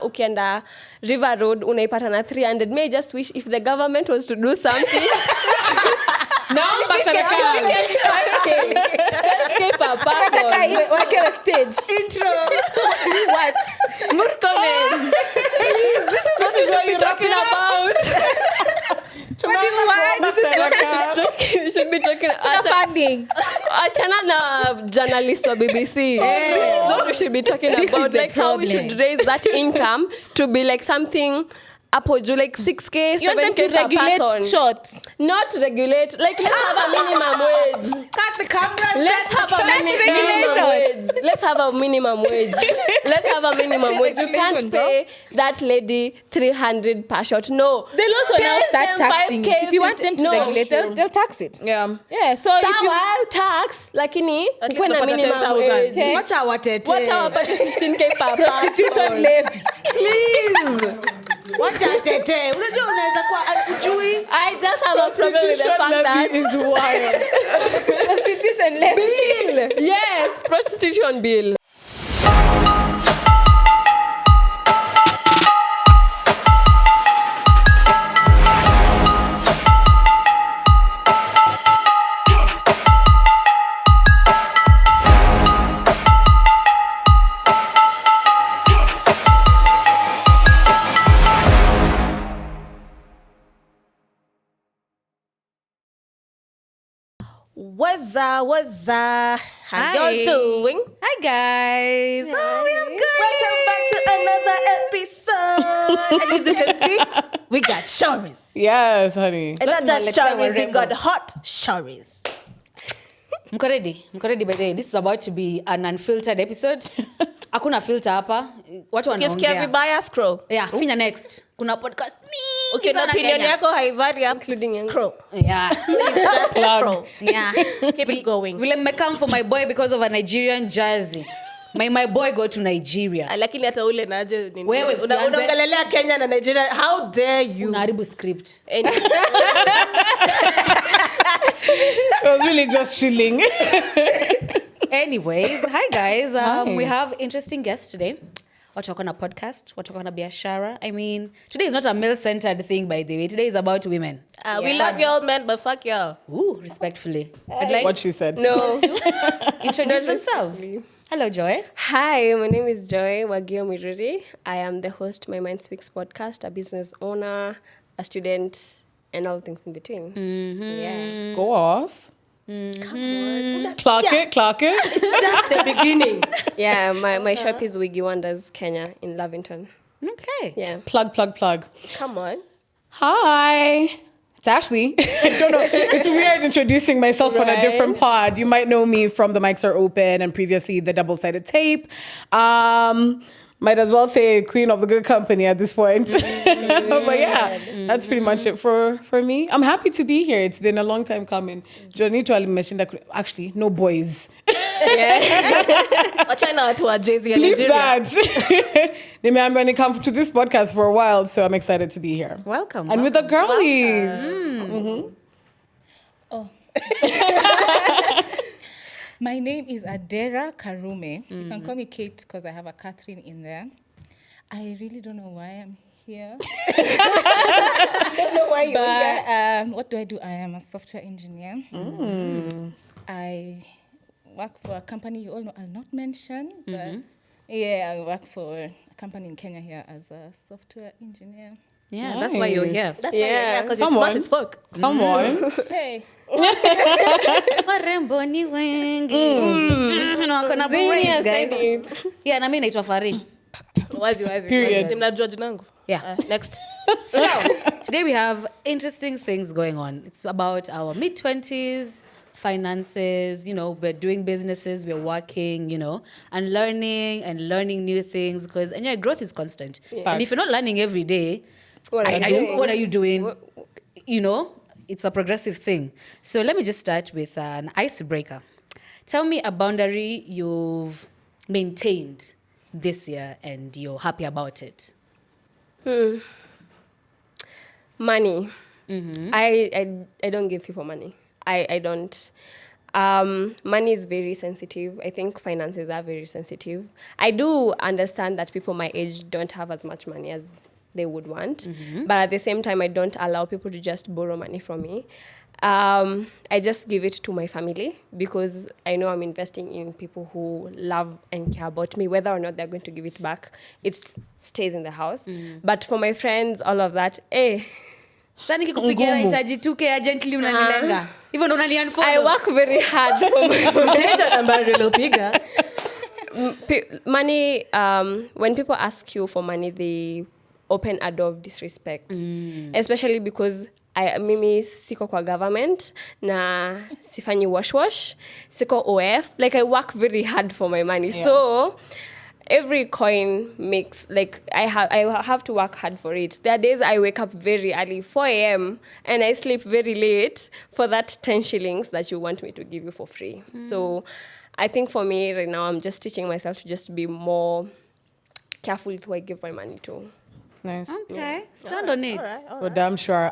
Ukienda River Road unaipata na 300. May I just wish if the government was to do something. Naomba serikali. Papa. Wake a stage. Intro. What? Muthoni. This is what you're talking about. You should be talking funding. Achana na journalist wa BBC. This is what we should be talking about. Like how we should raise that income to be like something like 6K, 7K you want them to regulate person. shots? Not regulate. Like let's have a minimum wage. Cut the camera. Let's have a minimum wage. Let's have a minimum wage. Let's have a minimum wage. You can't pay that lady 300 per shot. No. They'll also now start taxing it. If you want them to regulate, they'll tax it. Yeah. Yeah. So if you tax, lakini kuna minimum wage. Wacha watete. Wacha wapate 15K per person. levy. Please. Wacha tete. Unajua unaweza kuwa hujui. I just have a problem with the fact that is wild. Prostitution levy. bill. Yes, prostitution bill. What's up? How y'all doing? Hi guys. Oh, we Welcome back to are good. another episode. And as you can see, we got stories. Yes, honey. And not just stories, we got hot stories. Mko ready by the way. This is about to be an unfiltered episode. Hakuna filter hapa. Watu wanaongea. Ukisikia vibaya scroll. Yeah, finya next. Kuna podcast Okay, na opinion yako haivari including scroll. Yeah. Scroll. Yeah. Keep it going. Vile mmecome for my boy because of a Nigerian jersey. My boy go to Nigeria. Lakini hata ule naje nini? Wewe Unaongelelea Kenya na Nigeria. How dare you? Unaharibu script. I was really just chilling. Anyways, hi guys. Hi. We have interesting guests today. Watu wako na podcast, watu wako na biashara. I mean, today is not a male-centered thing, by the way. Today is about women. We love y'all, men, but fuck y'all. Ooh, respectfully. I'd like What she said. No. introduce themselves. Hello, Joy. Hi, my name is Joy Wagio Miruri. I am the host of Mymindspeakspod podcast, a business owner, a student, and all things in between. Mm-hmm. Yeah. Go off. Come on. Clock it. It's just the beginning. Yeah, my shop is Wiggy Wonders, Kenya, in Lavington. Okay. Yeah. Plug. Come on. Hi. It's Ashley. I don't know. It's weird introducing myself on a different pod. You might know me from The Mics Are Open and previously The Double-Sided Tape. Might as well say queen of the good company at this point. But yeah, that's pretty much it for me. I'm happy to be here. It's been a long time coming. Jonito mentioned that actually no boys. Wachana watu wa Jay-Z and Leave Nigeria. that. I'm going to come to this podcast for a while, so I'm excited to be here. Welcome. And with the girlies. Oh. My name is Adera Karume. You can call me Kate because I have a Catherine in there. I really don't know why I'm here. I don't know why you're here. But what do? I am a software engineer. I work for a company you all know I'll not mention. But yeah, I work for a company in Kenya here as a software engineer. Yeah, that's why you're here. That's why you're here, because you're Come smart on. as fuck. Come on. Hey. Warembo ni wengi. Wako na brains, guys. Yeah, na mimi naitwa Farii. Wazi. Period. Mnajua jinangu. Yeah. Next. So, today we have interesting things going on. It's about our mid-20s, finances, we're doing businesses, we're working, and learning new things because growth is constant. Yeah. And if you're not learning every day, what are you doing? It's a progressive thing. So let me just start with an icebreaker. Tell me a boundary you've maintained this year and you're happy about it. Money. I don't give people money. I don't. Money is very sensitive. I think finances are very sensitive. I do understand that people my age don't have as much money as they would want. But at the same time, I don't allow people to just borrow money from me. I just give it to my family because I know I'm investing in people who love and care about me. Whether or not they're going to give it back, it stays in the house. But for my friends, all of that, Sasa nikikupigia nahitaji 2K urgently unanilenga. Hivyo ndo unaniunfollow. I work very hard for money. When people ask you for money, they open a door of disrespect. Especially because mimi siko kwa government na sifanyi wash siko OF. Like I work very hard for my money. So every coin makes, like, I have to work hard for it. There are days I wake up very early, 4 a.m., and I sleep very late for that 10 shillings that you want me to give you for free. So I think for me right now, I'm just teaching myself to just be more careful with who I give my money to. Nice. Okay, stand on it. For damn sure.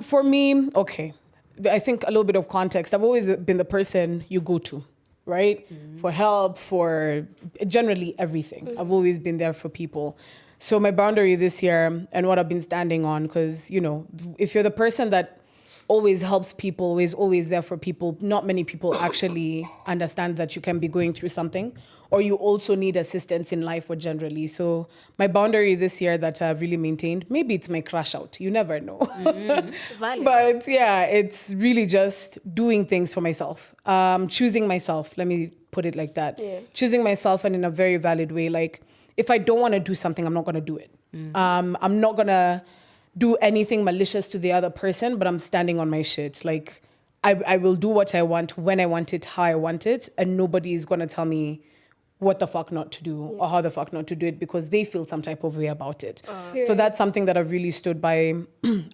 For me, okay, I think a little bit of context. I've always been the person you go to, right? For help, for generally everything. I've always been there for people. So my boundary this year and what I've been standing on, because, you know, if you're the person that always helps people, is always there for people, not many people actually understand that you can be going through something or you also need assistance in life or generally. So my boundary this year that I've really maintained, maybe it's my crash out. You never know. But yeah, it's really just doing things for myself. Choosing myself, let me put it like that. Yeah. Choosing myself and in a very valid way. Like, if I don't want to do something, I'm not going to do it. I'm not going to do anything malicious to the other person, but I'm standing on my shit. Like, I will do what I want, when I want it, how I want it, and nobody is going to tell me what the fuck not to do or how the fuck not to do it because they feel some type of way about it. So that's something that I've really stood by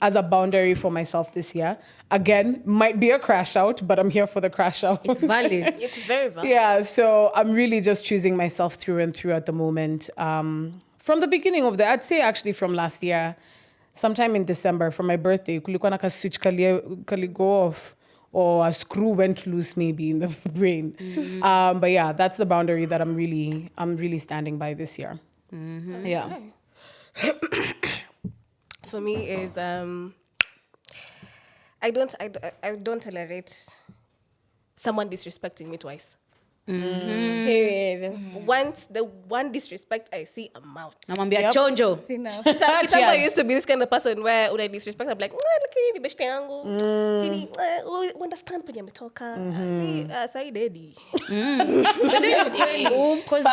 as a boundary for myself this year. Again, might be a crash out, but I'm here for the crash out. It's valid. It's very valid. Yeah, so I'm really just choosing myself through and through at the moment. From the beginning of I'd say actually from last year, sometime in December, for my birthday, kulikuwa na switch kali go off, or a screw went loose maybe in the brain. But yeah, that's the boundary that I'm really standing by this year. Yeah. For me is I don't tolerate someone disrespecting me twice. Period. Once the one disrespect I see, I'm out. Namwambia chonjo. Enough. I used to be this kind of person where when I disrespect, I'm like, look at the beshte yangu. Understand penye ametoka. Sai daddy. Because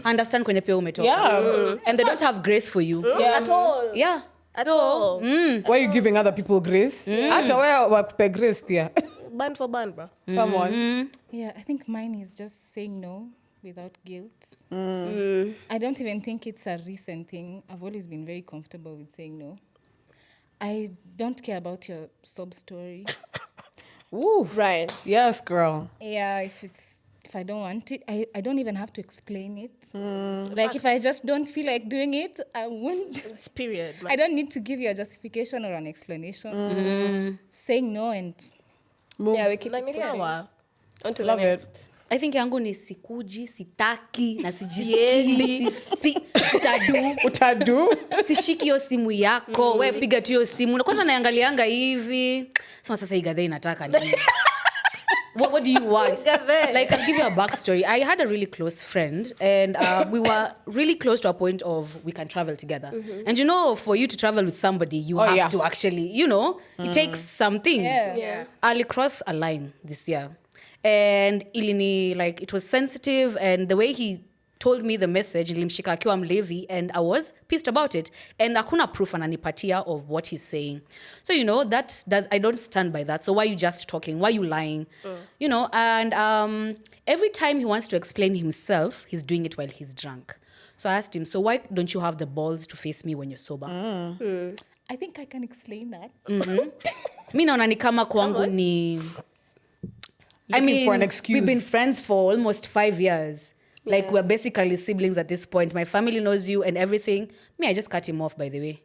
understand kwenye pia umetoka. Yeah. And they don't have grace for you. At all. Yeah. At all. Why are you giving other people grace? Hata wewe wakupe grace pia. Band for band, bro. Come on. Yeah, I think mine is just saying no without guilt. I don't even think it's a recent thing. I've always been very comfortable with saying no. I don't care about your sob story. Ooh. Right. Yes, girl. Yeah, if I don't want it, I don't even have to explain it. Like if I just don't feel like doing it, I won't. It's period. I don't need to give you a justification or an explanation. Saying no and Move. Yeah, we keep Like, on to Love it. I think yangu ni sikuji, sitaki, na sijisikii, Utadu. sishiki hiyo simu yako, we piga tu hiyo simu. Na kwanza naangalianga hivi. Sasa igadhe inataka nini? What do you want? Like, I'll give you a backstory. I had a really close friend and we were really close to a point of we can travel together. And you know, for you to travel with somebody, you have to actually, you know, it takes some things. Yeah. I'll cross a line this year. And ilini, like, it was sensitive and the way he told me the message, nilimshika akiwa mlevi, and I was pissed about it. And hakuna proof ananipatia of what he's saying. So, you know, I don't stand by that. So why are you just talking? Why are you lying? You know, and every time he wants to explain himself, he's doing it while he's drunk. So I asked him, so why don't you have the balls to face me when you're sober? I think I can explain that. Mi naona ni kama kwangu ni... I mean, for an excuse. We've been friends for almost 5 years. Like, we're basically siblings at this point. My family knows you and everything. Me, I just cut him off, by the way.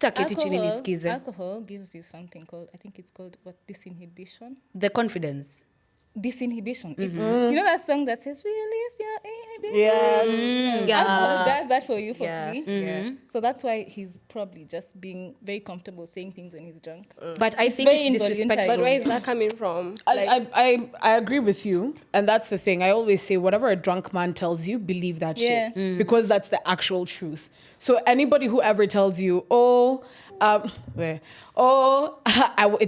Alcohol gives you something called, I think it's called, what, disinhibition? The confidence. disinhibition. It's, you know that song that says, release your inhibition? Yeah. Alcohol does that for you for free. Yeah. So that's why he's probably just being very comfortable saying things when he's drunk. But I think very it's involuntary. disrespectful. But where is that coming from? I agree with you, and that's the thing. I always say, whatever a drunk man tells you, believe that shit, because that's the actual truth. So anybody who ever tells you, it's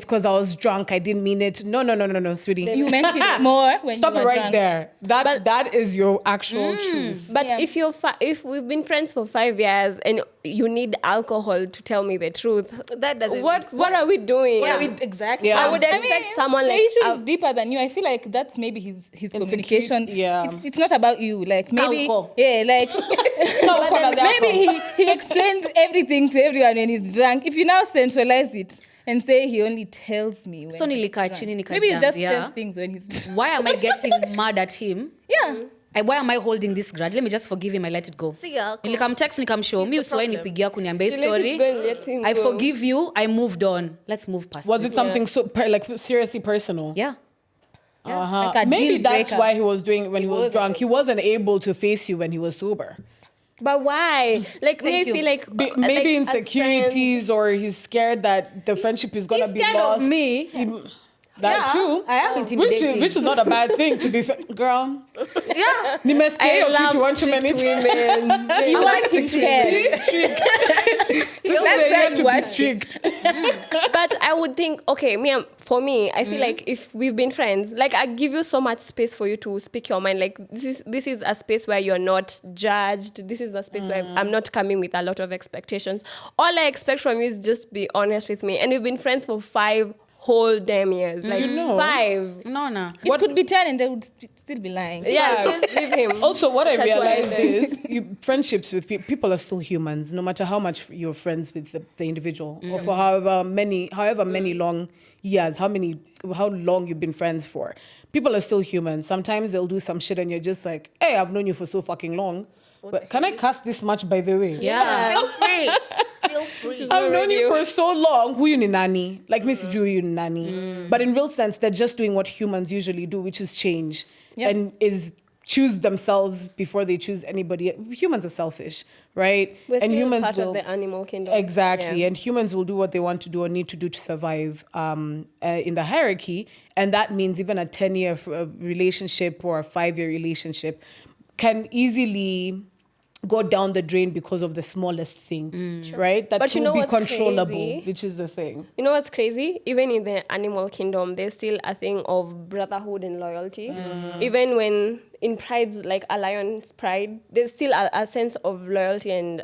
because I was drunk, I didn't mean it. No, sweetie. You meant it more when Stop you it were right drunk. there. That is your actual truth. But Yeah. if we've been friends for 5 years and you need alcohol to tell me the truth, That doesn't what are we doing? What are we exactly? Yeah. I would expect someone the like issue is deeper than you. I feel like that's maybe his communication. yeah. It's not about you. Like maybe Alcohol. like but then maybe he explains everything to everyone when he's drunk. If you now centralize it and say he only tells me when So he's nilikaa drunk. chini Maybe he just nikajambia, says things when he's drunk. why am I getting mad at him? Yeah. Why am I holding this grudge? Let me just forgive him. I let it go. See, alcohol. Nikamtext nikamshow mi usiwahi nipigia kuniambia hii You let it story. go and let him I go. forgive you. I moved on. Let's move past Was this. it something so seriously personal? Yeah. Like a Maybe deal that's breaker. why he was doing it when he was drunk. He wasn't able to face you when he was sober. But why? Like, me, I you. feel like Maybe like, as insecurities, or he's scared that the friendship is gonna He's be scared lost. of me. That Yeah, too. I am intimidating. Which is not a bad thing to be girl. Yeah. Nimesikia I hiyo love kitu one too strict many times. women. You want him scared. Be strict. This is That's the why year you to be want it. strict. But I would think, okay, for me, I feel like if we've been friends, like I give you so much space for you to speak your mind. Like this is a space where you're not judged. This is a space where I'm not coming with a lot of expectations. All I expect from you is just be honest with me. And we've been friends for 5 whole damn years. Like 5. No. It could be 10 and they would still be lying. Yeah, just leave him. Also, what I Chat realized one is friendships with people are still humans, no matter how much you're friends with the individual, or for however many long years, how long you've been friends for. People are still human. Sometimes they'll do some shit and you're just like, hey, I've known you for so fucking long. But can I cast this much, by the way? Yeah. Feel free. Feel free. I've known you for so long. Who you ni nani? Like Miss Drew, you ni nani. But in real sense, they're just doing what humans usually do, which is change and is choose themselves before they choose anybody. Humans are selfish, right? We're and still humans part will of the animal kingdom. exactly, Yeah. and humans will do what they want to do or need to do to survive in the hierarchy, and that means even a 10-year relationship or a 5-year relationship can easily go down the drain because of the smallest thing, right? That But you will know be what's controllable, crazy? which is the thing. You know what's crazy? Even in the animal kingdom, there's still a thing of brotherhood and loyalty. Even when in pride's, like a lion's pride, there's still a sense of loyalty and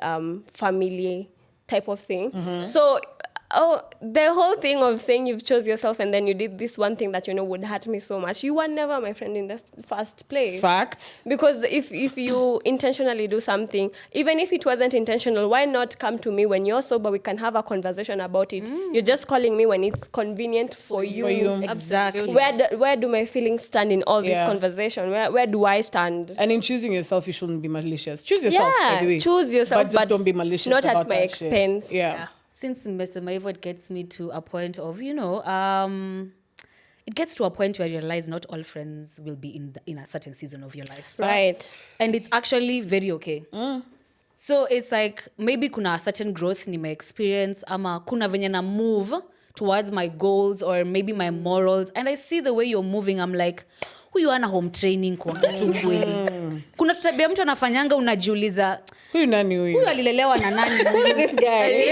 family type of thing. So the whole thing of saying you've chose yourself and then you did this one thing that you know would hurt me so much. You were never my friend in the first place. Facts. Because if you intentionally do something, even if it wasn't intentional, why not come to me when you're sober? We can have a conversation about it. You're just calling me when it's convenient for you. Exactly. Where do my feelings stand in all this Yeah. conversation? Where do I stand? And in choosing yourself, you shouldn't be malicious. Choose yourself, by the way. Choose yourself, but just don't be malicious not about at my that shit. expense. Yeah. Since mmesema hivyo, it gets me to a point of, it gets to a point where you realize not all friends will be in a certain season of your life. Right. And it's actually very okay. So it's like, maybe kuna a certain growth nime experience, ama kuna venye na move towards my goals or maybe my morals. And I see the way you're moving, I'm like, huyu ana home training kwa tu kweli. Kuna tutabia mtu anafanyanga unajiuliza, Huyu nani huyu? huyu alilelewa na nani? This guy.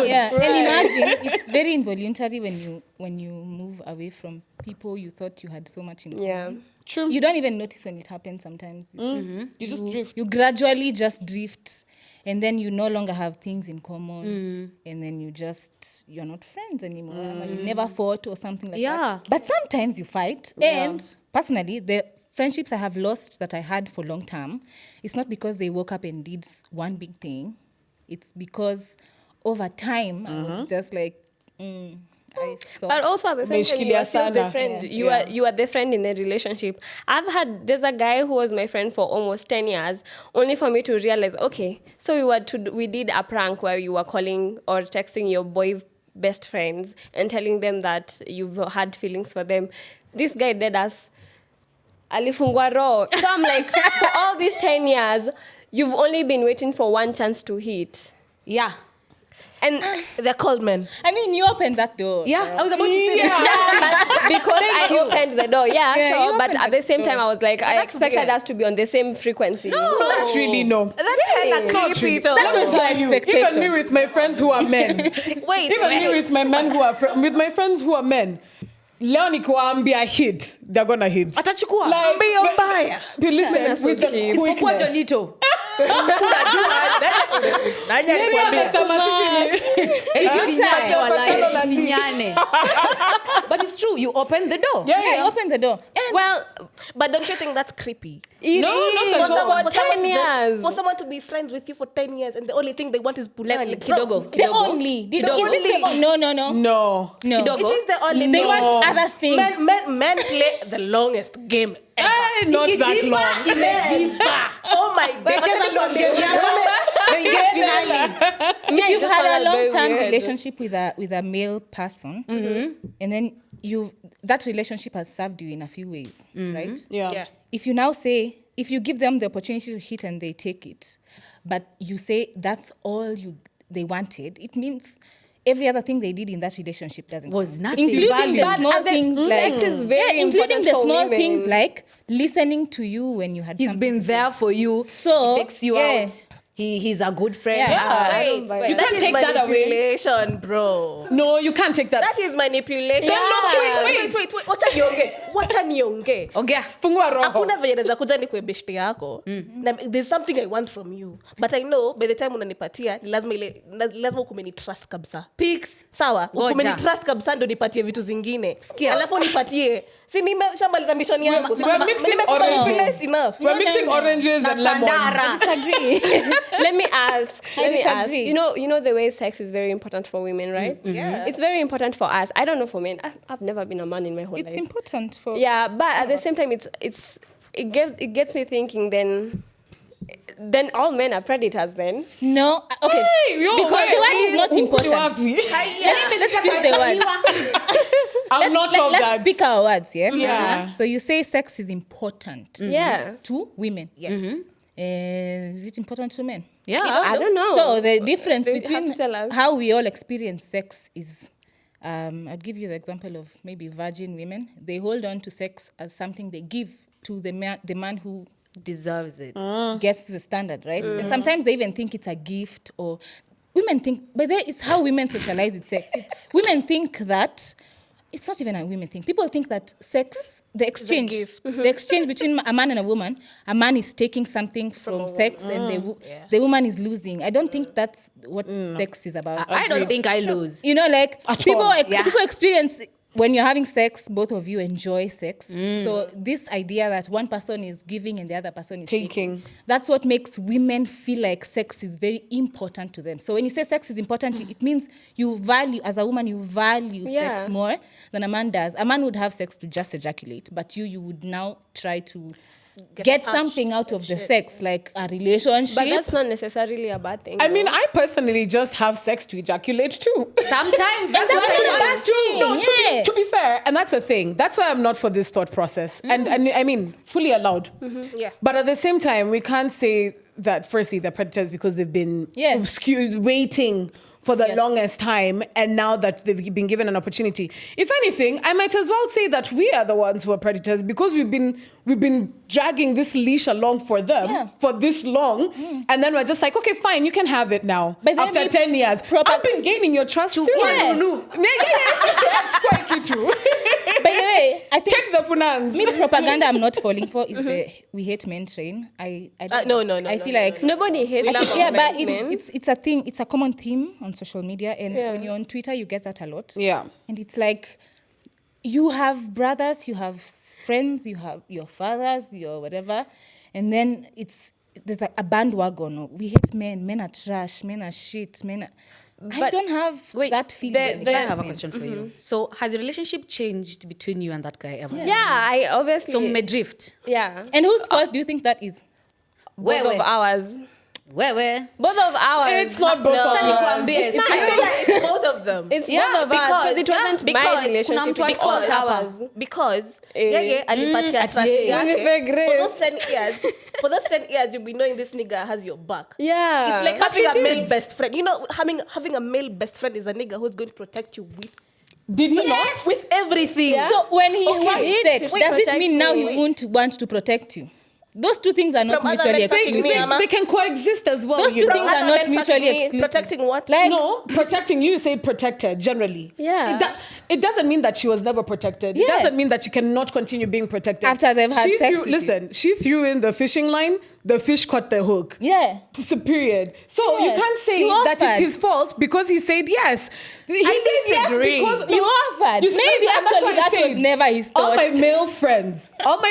Yeah, and imagine it's very involuntary when you move away from people you thought you had so much in common. Yeah. True. You don't even notice when it happens sometimes. You just drift. You gradually just drift, and then you no longer have things in common, and then you're not friends anymore. You never fought or something like Yeah. that. But sometimes you fight, and personally, the friendships I have lost that I had for long term, it's not because they woke up and did one big thing. It's because over time I was just like, I saw. But also at the same time, you are still the Umeshikilia friend. sana. You are the friend in the relationship. There's a guy who was my friend for almost 10 years, only for me to realize, okay, so we did a prank where you were calling or texting your boy best friends and telling them that you've had feelings for them. This guy did us. alifungwa roho. So I'm like, for all these 10 years, you've only been waiting for one chance to hit. Yeah. And They're called men. I mean, you opened that door. Yeah, I was about to say that. but because I opened the door, Yeah, you sure. But opened at the same time, I was like, I That's expected weird. us to be on the same frequency. Not really, no. That's hella Not creepy really. though. That was your Even expectation. me with my friends who are men. Wait, Even me with my men who are with my friends who are men. Leo nikiwaambia hit, they're gonna hit. Atachukua. Like, Mbio mbaya. listen, so with the cheap. Isipokuwa quickness. Jonito. Mimi amesema Vinyane. But it's true, you opened the door. Yeah, you opened the door. And Well, But don't you think that's creepy? it No, is not at all. for 10 years. For someone to be friends with you for 10 years and the only thing they want is bulani. Like, kidogo. the only. The Kidogo. only. No. No. No. Kidogo. It is the only They thing. want other things. Men play the longest game ever. Not that long. Oh my God. If you've just had found a that very long-term weird. relationship with a male person, and then that relationship has served you in a few ways, right? Yeah. If you now say, if you give them the opportunity to hit and they take it, but you say that's all they wanted, it means every other thing they did in that relationship doesn't Was count. nothing. Including the But small at the- things like sex is very including important the for small women. things like listening to you when you had He's something been to there for you. So, He takes you yeah. out. He's a good friend. Yeah. Wait, You that can't is take that away. manipulation, bro. No, you can't take that. That is manipulation. Yeah. Wait. Wacha nionge. Okay. Fungua roho. Hakuna venye naweza kuja ni kuebeshte yako. Na there's something I want from you. But I know by the time unanipatia ni lazima ukumeni trust kabisa. Pics. Sawa, Ngoja. ukumeni trust kabisa ndo nipatie vitu zingine. Sikia. Alafu nipatie. Si nimeshamaliza mission yangu. We're mixing Nimekuwa oranges. manipulate enough. We're mixing oranges and lemons. Sandara. Disagree. Let me ask. disagree. You know the way sex is very important for women, right? Yeah. It's very important for us. I don't know for men. I've never been a man in my whole It's life. important for Yeah, but at the same time, it gets me thinking. Then all men are predators. Then No, okay. Hey, yo, because wait. the one is not Who important. do you have? Let's use the word. I'm not of Let's that. pick our words, yeah? Yeah. So you say sex is important yeah, to women. Yes. Is it important to men? Yeah. I don't know. So the difference They have between to tell us. how we all experience sex is, I'd give you the example of maybe virgin women. They hold on to sex as something they give to the man who Deserves it. gets the standard, right? And sometimes they even think it's a gift, or women think, but it's how women socialize with sex. Women think that it's not even a women thing. People think that sex, the exchange between a man and a woman, a man is taking something from sex and the woman is losing. I don't think that's what sex is about. I don't think I lose. You know, like people all. people experience when you're having sex, both of you enjoy sex. So this idea that one person is giving and the other person is taking, that's what makes women feel like sex is very important to them. So when you say sex is important, it means you value, as a woman, you value sex more than a man does. A man would have sex to just ejaculate, but you would now try to get something out of the sex, like a relationship. but that's not necessarily a bad thing. I mean, I personally just have sex to ejaculate too. Sometimes that's what I do. No, to be fair, and that's a thing. That's why I'm not for this thought process. And I mean, fully allowed. Yeah. But at the same time, we can't say that firstly they're predators because they've been waiting for the longest time, and now that they've been given an opportunity. If anything, I might as well say that we are the ones who are predators because we've been dragging this leash along for them for this long, and then we're just like, okay, fine, you can have it now. But then after 10 years, I've been gaining your trust too. That's quite true. By the way, I think Take the punans. me propaganda I'm not falling for is the we hate men train. I don't No. I feel like Nobody hates but men. it's a thing. It's a common theme on social media, and when you're on Twitter, you get that a lot. Yeah. And it's like you have brothers, you have friends, you have your fathers, your whatever, and then there's a bandwagon. We hate men. Men are trash. Men are shit. I don't have that feeling. I have a question for you. So has your relationship changed between you and that guy ever? Yeah, I obviously. So medrift. Yeah. And whose fault do you think that is? Both of ours. Where? Both of ours. It's not both of us. I feel like it's both of them. It's both of us because it wasn't my because relationship. kuna mtu It was alikuwa hapa. ours. Because yeye alipatia trust Unipe yake. grace. For those 10 years, you'll be knowing this nigga has your back. Yeah. It's like having a male best friend. You know, having a male best friend is a nigga who's going to protect you with Did he not? with everything. Yeah. So when he has sex, Wait, does it protect mean now me. he won't want to protect you? Those two things are not From other mutually men fucking me, exclusive. Ama. They can coexist as well. Those you two know? things are Other not men mutually fucking me, exclusive. protecting what? Like, No, protecting you say protected generally. Yeah. It doesn't mean that she was never protected. It Yeah. doesn't mean that she cannot continue being protected. After they've had She sex threw- with you. Listen, she threw in the fishing line, the fish caught the hook. yeah. It's a period. So you Yes. can't say You that it's offered. his fault because he said yes. He said yes disagree. because You offered. You see, Maybe that's actually what I'm that was saying. never his All thought. my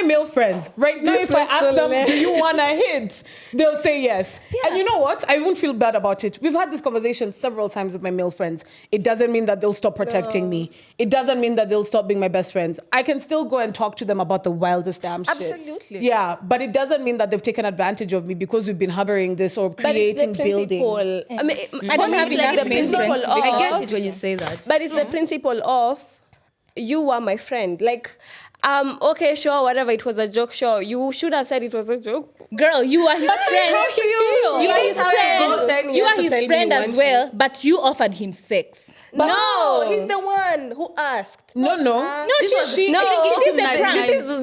male friends, right now, if I ask them, do you want a hint? They'll say yes. And you know what? I won't feel bad about it. We've had this conversation several times with my male friends. It doesn't mean that they'll stop protecting me. It doesn't mean that they'll stop being my best friends. I can still go and talk to them about the wildest damn shit. Absolutely. Yeah, but it doesn't mean that they've taken advantage of me because we've been harboring this or But it's the creating building. principle. I mean, I don't for me, have it's like enough the male principle friends to of- be I get it when you say that. But it's the principle of you are my friend. Like, okay, sure, whatever, it was a joke, sure. You should have said it was a joke. Girl, you are his friend. How he feel. You are He his didn't have to go 10 friend. You years are to his tell me friend you as want well, but you offered him sex. No, he's the one who asked. No. No, she No, think it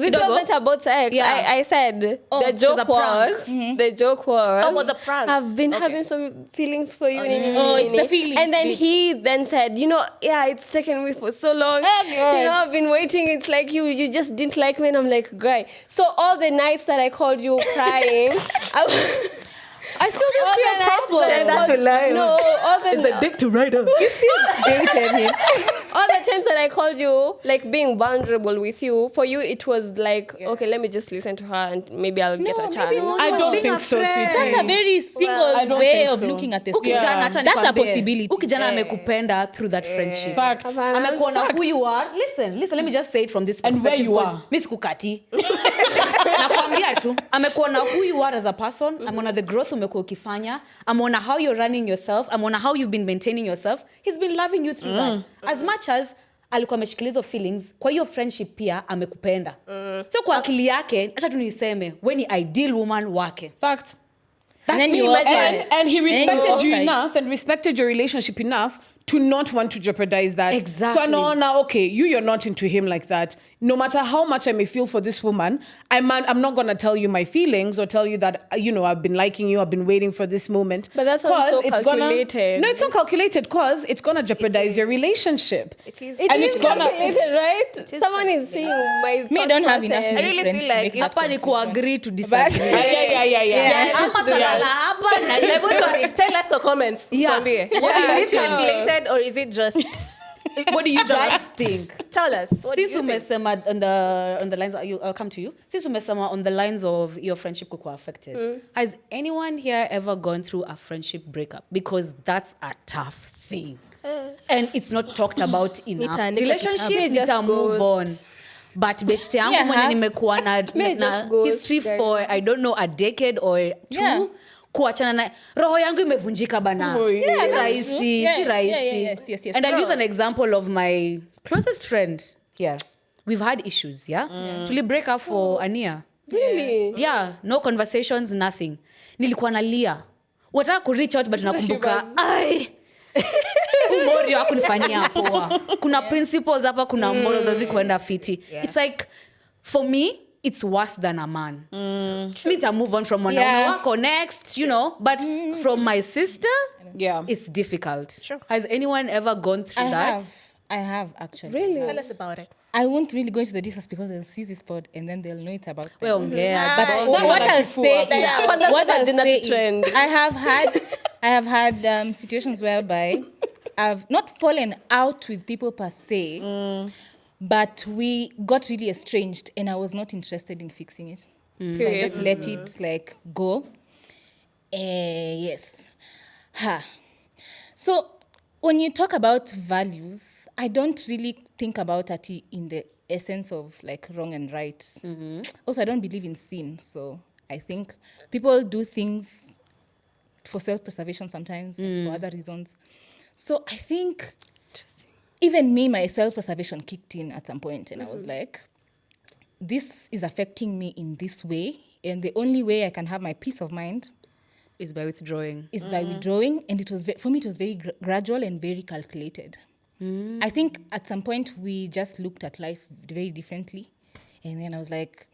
this wasn't about sex. Yeah. I said the was joke a prank. was the joke was. Oh, it was a prank. I've been having some feelings for you. Oh, it's the feelings And then bit. he then said, yeah, it's taken me for so long. God. I've been waiting. It's like you just didn't like me, and I'm like, great. So all the nights that I called you crying, I still don't see a problem. Share that to lie. No, all the dick to ride up. dated him. All the times that I called you, like being vulnerable with you, for you it was like, okay, let me just listen to her and maybe I'll get a chance. I don't think so, That's a sweetie. very single I don't way think of so. looking at this. Ukijana, acha That's a nikwambie, possibility. ukijana amekupenda through that friendship. Facts. Amekuona who you are. Listen, let me just say it from this And where perspective. you 'cause are. mi sikukati. Nakwambia tu, amekuona who you are as a person, ameona the growth umekuwa ukifanya, ameona how you're running yourself, ameona how you've been maintaining yourself. He's been loving you through that. As much as alikuwa ameshikilia hizo feelings, kwa hiyo friendship pia amekupenda. So kwa akili yake, acha tu niseme, we ni ideal woman wake. Fact. And then me, you my offer. friend. And he And then respected you offer it. enough and respected your relationship enough to not want to jeopardize that. Exactly. So now, okay, you're not into him like that. No matter how much I may feel for this woman, I'm not going to tell you my feelings or tell you that, I've been liking you, I've been waiting for this moment. But that's also 'Cause it's calculated. No, it's not calculated because it's going to jeopardize your relationship. It is. And it's gonna- calculated, right? Someone is seeing my Me, I don't have enough process. I really friends feel to like make if- that Hapa ni kuagree to disagree. Yeah. Ama talala hapa na Tell us the comments. Yeah. Tuambie. Yeah, Is it sure. calculated or is it just? What do you guys think? Tell us. What do Since you think? umesema on the lines, I'll come to you. Since umesema on the lines of your friendship kukuwa affected, has anyone here ever gone through a friendship breakup? Because that's a tough thing. And it's not talked about enough. Nita- Relationship, Me just nita move ghost. on. But beshte yangu Yeah, mwenye have. nimekuwa na Me just ghost, history guys. for, I don't know, a decade or two. Yeah. Kuachana na roho yangu imevunjika bana. Oh, yeah. Si rahisi, Yeah, si rahisi. yeah, yes. And I'll use an example of my closest friend here. We've had issues, yeah? Tuli break up for a year. Really? Yeah, no conversations, nothing. Nilikuwa nalia. Wataka ku reach out but nakumbuka, ai. Morio hakunifanyia poa. Kuna principles hapa, kuna morals hazikuenda fiti. It's like, for me, it's worse than a man. Me to move on from mwanaume wako next, but from my sister, Yeah. it's difficult. Sure. Has anyone ever gone through that? I have actually. Really? Tell us about it. I won't really go into the details because they'll see this pod and then they'll know it's about them. Well, yeah. But what I'll say is, But that's what not I'll agenda say to trend. is, I have had situations whereby I've not fallen out with people per se, but we got really estranged and I was not interested in fixing it. So I just let it go. Yes. So when you talk about values, I don't really think about it in the essence of wrong and right. Also, I don't believe in sin. So I think people do things for self-preservation sometimes, for other reasons. So I think even me, my self-preservation kicked in at some point, and I was like, this is affecting me in this way, and the only way I can have my peace of mind is by withdrawing. And it was for me, it was very gradual and very calculated. I think at some point we just looked at life very differently, and then I was like,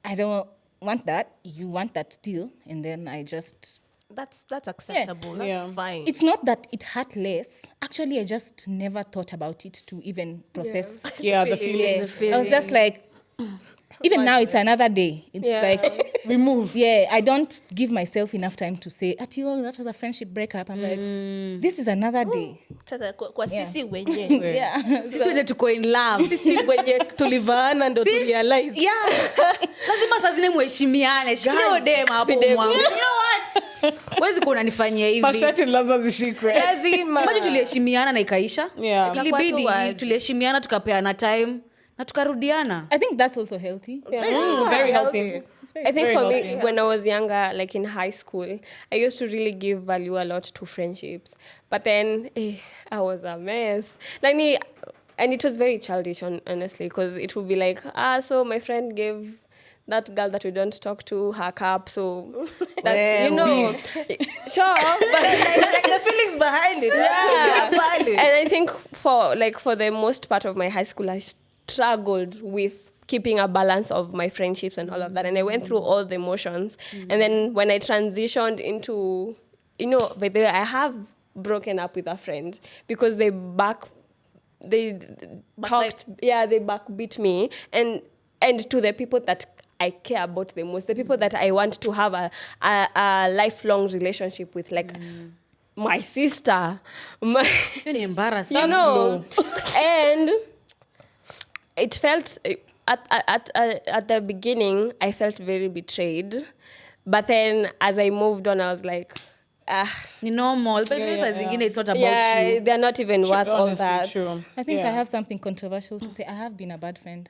I don't want that. You want that still, and then I just. That's acceptable. That's fine. It's not that it hurt less. Actually, I just never thought about it to even process. Yeah, the feeling. I was just like, even now it's another day. It's like we move. Yeah, I don't give myself enough time to say, Atio, that was a friendship breakup. I'm like, this is another day. Sasa kwa sisi wenyewe. Yeah. Sisi wenye tuko in love. Sisi wenye tulivaana ndo turealize. Yeah. Lazima saa zile mheshimiane. Shikilia dem hapo mwangu. You know what? Wezi kuwa unanifanyia hivi. Mashati lazima zishikwe. Lazima. Maji tuliheshimiana na ikaisha. Yeah. Ilibidi tuliheshimiana tukapeana time na tukarudiana. I think that's also healthy. Very healthy. I think for me, when I was younger, like in high school, I used to really give value a lot to friendships. But then I was a mess. Like, and it was very childish, honestly, because it would be like, so my friend gave that girl that we don't talk to her cup, so that's, you know, sure, but like the feelings behind it. Yeah. And I think for the most part of my high school, I struggled with keeping a balance of my friendships and all of that, and I went through all the emotions. And then when I transitioned into, by the way, I have broken up with a friend because they backbeat me, and to the people that I care about the most, the people that I want to have a lifelong relationship with, like my sister, You're embarrassing. and it felt at the beginning I felt very betrayed, but then as I moved on I was like, ni normal, but it's not about you. They're not even worth all that. True. I think I have something controversial to say. I have been a bad friend.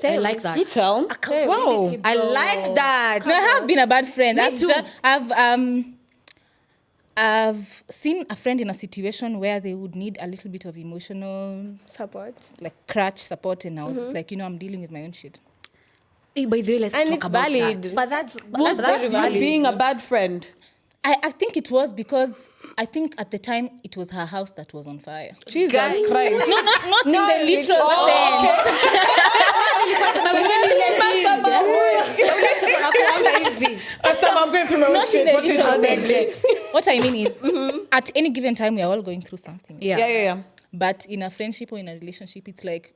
I like that. You tell. Wow. I like that. No, I have been a bad friend. Me too. I've seen a friend in a situation where they would need a little bit of emotional Support. like crutch support, and I was just like, I'm dealing with my own shit. Hey, by the way, let's And talk it's about valid. that. But that's very You valid. being a bad friend. I think it was because I think at the time it was her house that was on fire. Jesus Christ. No, not in the literal sense. I'm going through my own Not shit. in the What you literal just said. sense. What I mean is, at any given time, we are all going through something. Yeah. But in a friendship or in a relationship, it's like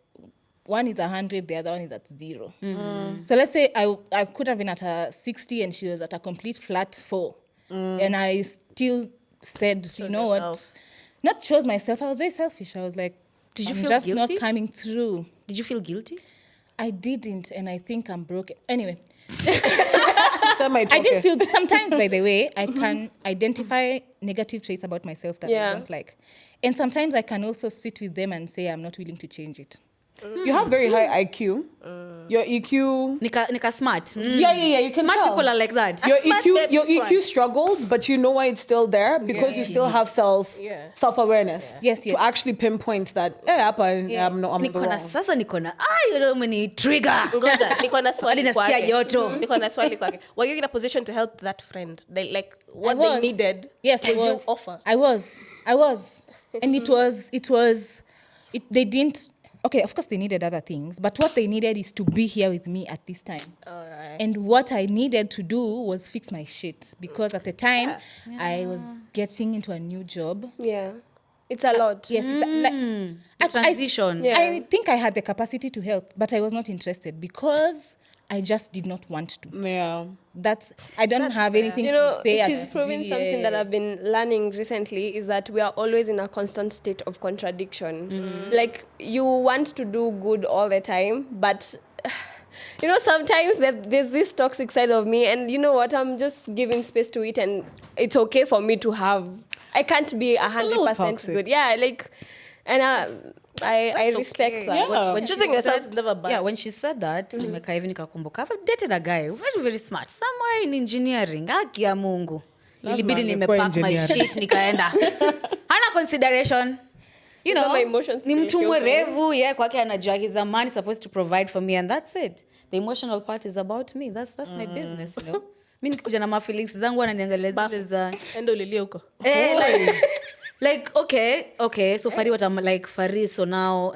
one is 100, the other one is at 0. So let's say I could have been at a 60 and she was at a complete flat 4. And I still said, you know what? Not chose myself. I was very selfish. I was like, Did you I'm feel just guilty? not coming through. Did you feel guilty? I didn't, and I think I'm broken. Anyway, I I did feel sometimes, by the way, I can identify negative traits about myself that I don't like. And sometimes I can also sit with them and say I'm not willing to change it. You have very high IQ. Your EQ. Nika smart. Yeah. You can Smart tell. people are like that. Your EQ struggles, but you know why it's still there because you still have self-awareness. Yes. To actually pinpoint that. I'm not. I'm the wrong. Sasa niko na many trigger. Ngoja, niko na swali Hadi nasikia kwake. joto. Niko na swali kwake. Were you in a position to help that friend? Like what I they was. needed? Yes, did I was. you offer? I was. And they didn't, okay, of course they needed other things, but what they needed is to be here with me at this time. All right. And what I needed to do was fix my shit, because at the time I was getting into a new job. Yeah. It's a lot. Yes, it's Transition. Yeah. I think I had the capacity to help, but I was not interested because I just did not want to. Yeah. I don't have anything You know, to say. she's proving something that I've been learning recently is that we are always in a constant state of contradiction. Like, you want to do good all the time, but sometimes there's this toxic side of me, and you know what, I'm just giving space to it, and it's okay for me to have. I can't be 100% good. Yeah, like, and I respect that. Yeah. When Choosing yourself is never bad. Yeah, when she said that, nimekaa hivi nikakumbuka. I've dated a guy, very, very smart, somewhere in engineering. Haki ya Mungu. Ilibidi nimepack my shit, nikaenda. Hana consideration. You know, my emotions ni mtu feel mwerevu, yeah, kwake anajua he's a man, he's supposed to provide for me and that's it. The emotional part is about me. That's my business, you know. Mimi nikikuja na feelings zangu ananiangalia zile za endo ulilie huko. Like okay, so Farii, what I'm like, Farii, so now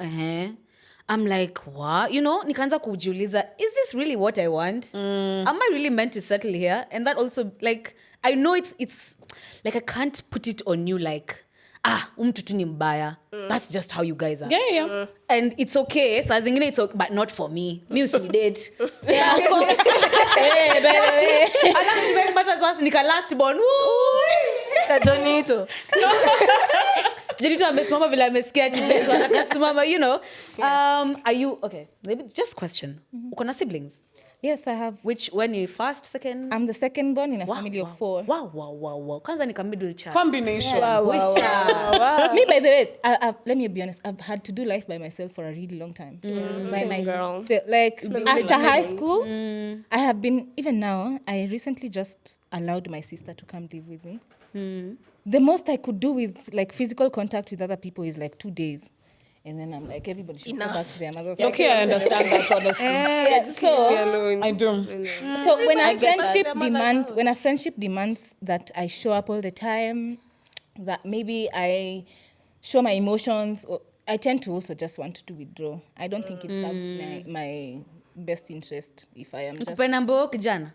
I'm like, what? You know, nikaanza kujiuliza, is this really what I want? Am I really meant to settle here? And that also, like, I know it's like I can't put it on you like, mtu tu ni mbaya. That's just how you guys are. Yeah. And it's okay. Saa zingine it's okay, but not for me. Me usinidate. Alafu to make matters worse, nika last born. Jonito. Jonito amesimama vile amesikia tizezo akasimama, you know. Are you okay? Maybe just question. Uko na siblings? Yes, I have. When you first, second? I'm the second born in a family of 4. Wow. Kwanza nika middle child. Combination. Wow. Me, by the way, let me be honest. I've had to do life by myself for a really long time. By my girl. Like after high school, I have been, even now, I recently just allowed my sister to come live with me. The most I could do with like physical contact with other people is like 2 days. And then I'm like, everybody should go back to their mothers. Okay, I understand that honestly. So I do. So when a friendship demands that I show up all the time, that maybe I show my emotions, or I tend to also just want to withdraw. I don't think it serves my best interest if I am just... Kupenda mbo kijana.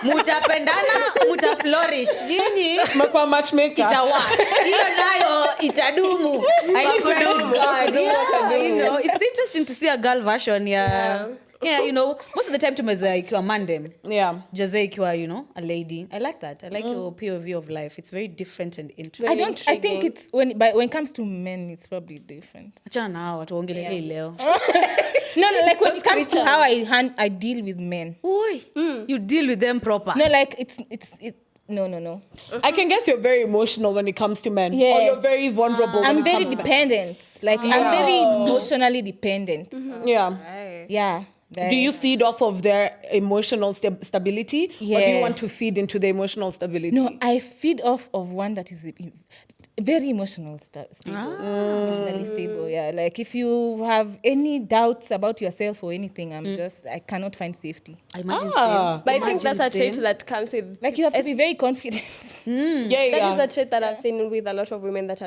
Mutapendana, mutaflourish. Nyinyi Mkwa matchmaker. itawa. Hiyo nayo itadumu. I swear to God. Yeah, you know, it's interesting to see a girl version. Yeah, you know, most of the time tumezoea ikiwa mandem. Yeah. Jazoea ikiwa, you know, a lady. I like that. I like your POV of life. It's very different and interesting. I think it's when it comes to men, it's probably different. Achana na hao watu waongelee hii leo. No, like when it comes to how I deal with men. Oi, you deal with them proper. No, like it's no. I can guess you're very emotional when it comes to men. Yes. Or you're very vulnerable when I'm it very comes to men. dependent. Like I'm very emotionally dependent. Yeah. Yeah. Do you feed off of their emotional stability? Or do you Yeah. want to feed into the emotional stability? No, I feed off of one that is very emotional stable. Emotionally stable, yeah. Like if you have any doubts about yourself or anything, I cannot find safety. I imagine But I think that's a trait that comes with... Like you have to be very confident. That is a trait that I've seen with a lot of women that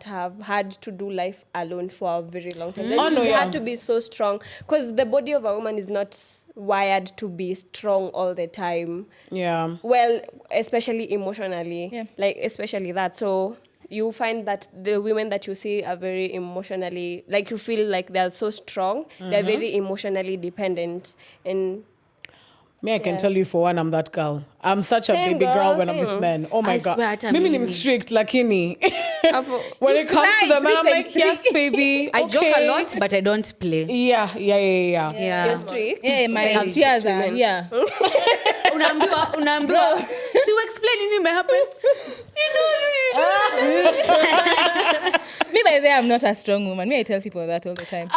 have had to do life alone for a very long time. They had to be so strong because the body of a woman is not wired to be strong all the time. Yeah. Well, especially emotionally. Yeah. Like especially that. So you find that the women that you see are very emotionally, like you feel like they're so strong. They're very emotionally dependent. And Me, I can tell you for one, I'm that girl. I'm such a Same baby girl girl, when I'm with same. men. Oh my I God. swear, hata Mimi mimi. ni strict, lakini. When it comes to the men, I'm like, yes, baby. I joke a okay. lot, but I don't play. Yeah. you're strict. Yeah, my tears are, yeah. Unaambiwa. So you explain nini mehappen? Me, by the way, I'm not a strong woman. Me, I tell people that all the time.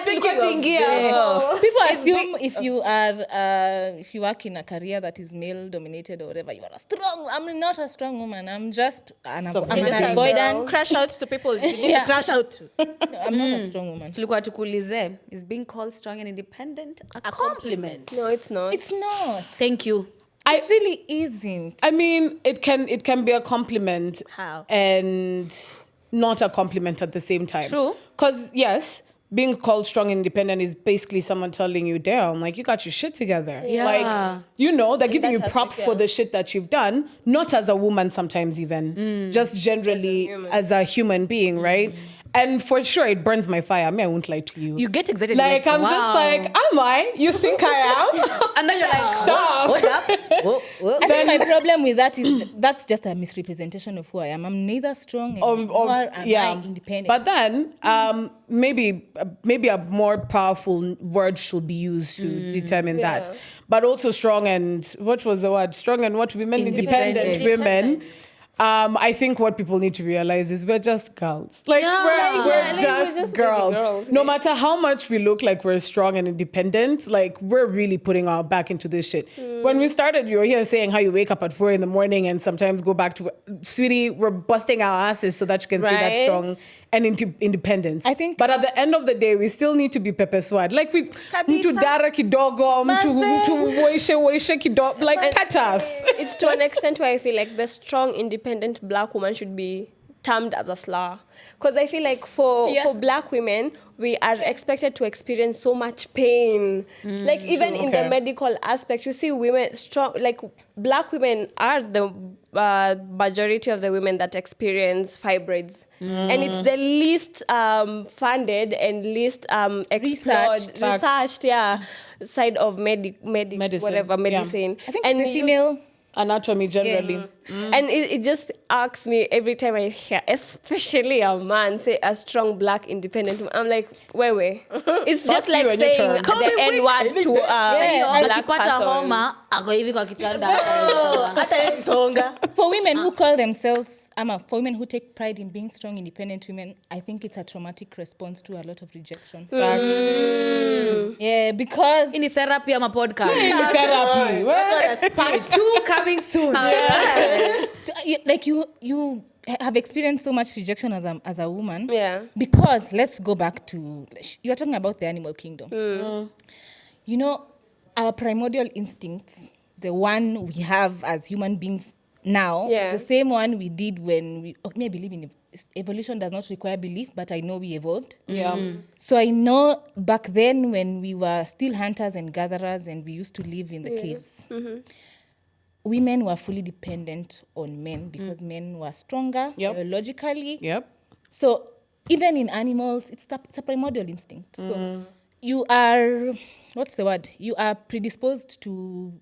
People assume if you work in a career that is male dominated or whatever, you are a strong. I'm not a strong woman. I'm just I'm an avoidant. Crash out to people. You need to crash out. No, I'm not a strong woman. Tulikuwa tukuulize, is being called strong and independent a compliment? No, it's not. It's not. Thank you. It really isn't. I mean, it can be a compliment. How? And not a compliment at the same time. True. Because, yes, being called strong and independent is basically someone telling you, damn, like, you got your shit together. Yeah. Like, you know, they're giving you Fantastic, props for the shit that you've done, not as a woman sometimes even, just generally as a human being, right? And for sure, it burns my fire. I mean, I won't lie to you. You get excited. Like, I'm wow. just like, am I? You think I am? And then you're like, Stop. Hold up. Whoa. I think my problem with that is that's just a misrepresentation of who I am. I'm neither strong nor am I independent. But then maybe a more powerful word should be used to determine that. But also strong and what was the word? Strong and what women? Independent women I think what people need to realize is we're just girls. Like, Yeah. we're just girls. No matter how much we look like we're strong and independent, like, we're really putting our back into this shit. When we started, you were here saying how you wake up at 4 a.m. and sometimes go back to, sweetie, we're busting our asses so that you can see that strong and independence. I think- But at the end of the day, we still need to be Pepe Swad. Like, we, mtu dara kidogo, mtu woishe kidogo, like, pet us. It's to an extent where I feel like the strong, independent black woman should be termed as a slur. Because I feel like for black women, we are expected to experience so much pain. Like, even in the medical aspect, you see women strong, like, black women are the majority of the women that experience fibroids. And it's the least funded and least researched side of medicine. I think and the female anatomy generally. And it just irks me every time I hear, especially a man say a strong black independent woman. I'm like, wait. It's just like you and your saying term. the N-word to a black Akipata person. homa ako hivi kwa kitanda. Hata yeye songa. for women who call themselves for women who take pride in being strong, independent women, I think it's a traumatic response to a lot of rejection. Yeah, because In therapy ama podcast. Therapy. Part 2 coming soon. like you have experienced so much rejection as a woman. Yeah. Because let's go back to, you are talking about the animal kingdom. You know, our primordial instincts, the one we have as human beings now, is the same one we did when we may believe in evolution. Does not require belief, but I know we evolved. So I know back then when we were still hunters and gatherers and we used to live in the caves, women were fully dependent on men because men were stronger biologically. So even in animals, it's a primordial instinct. So you are, what's the word? You are predisposed to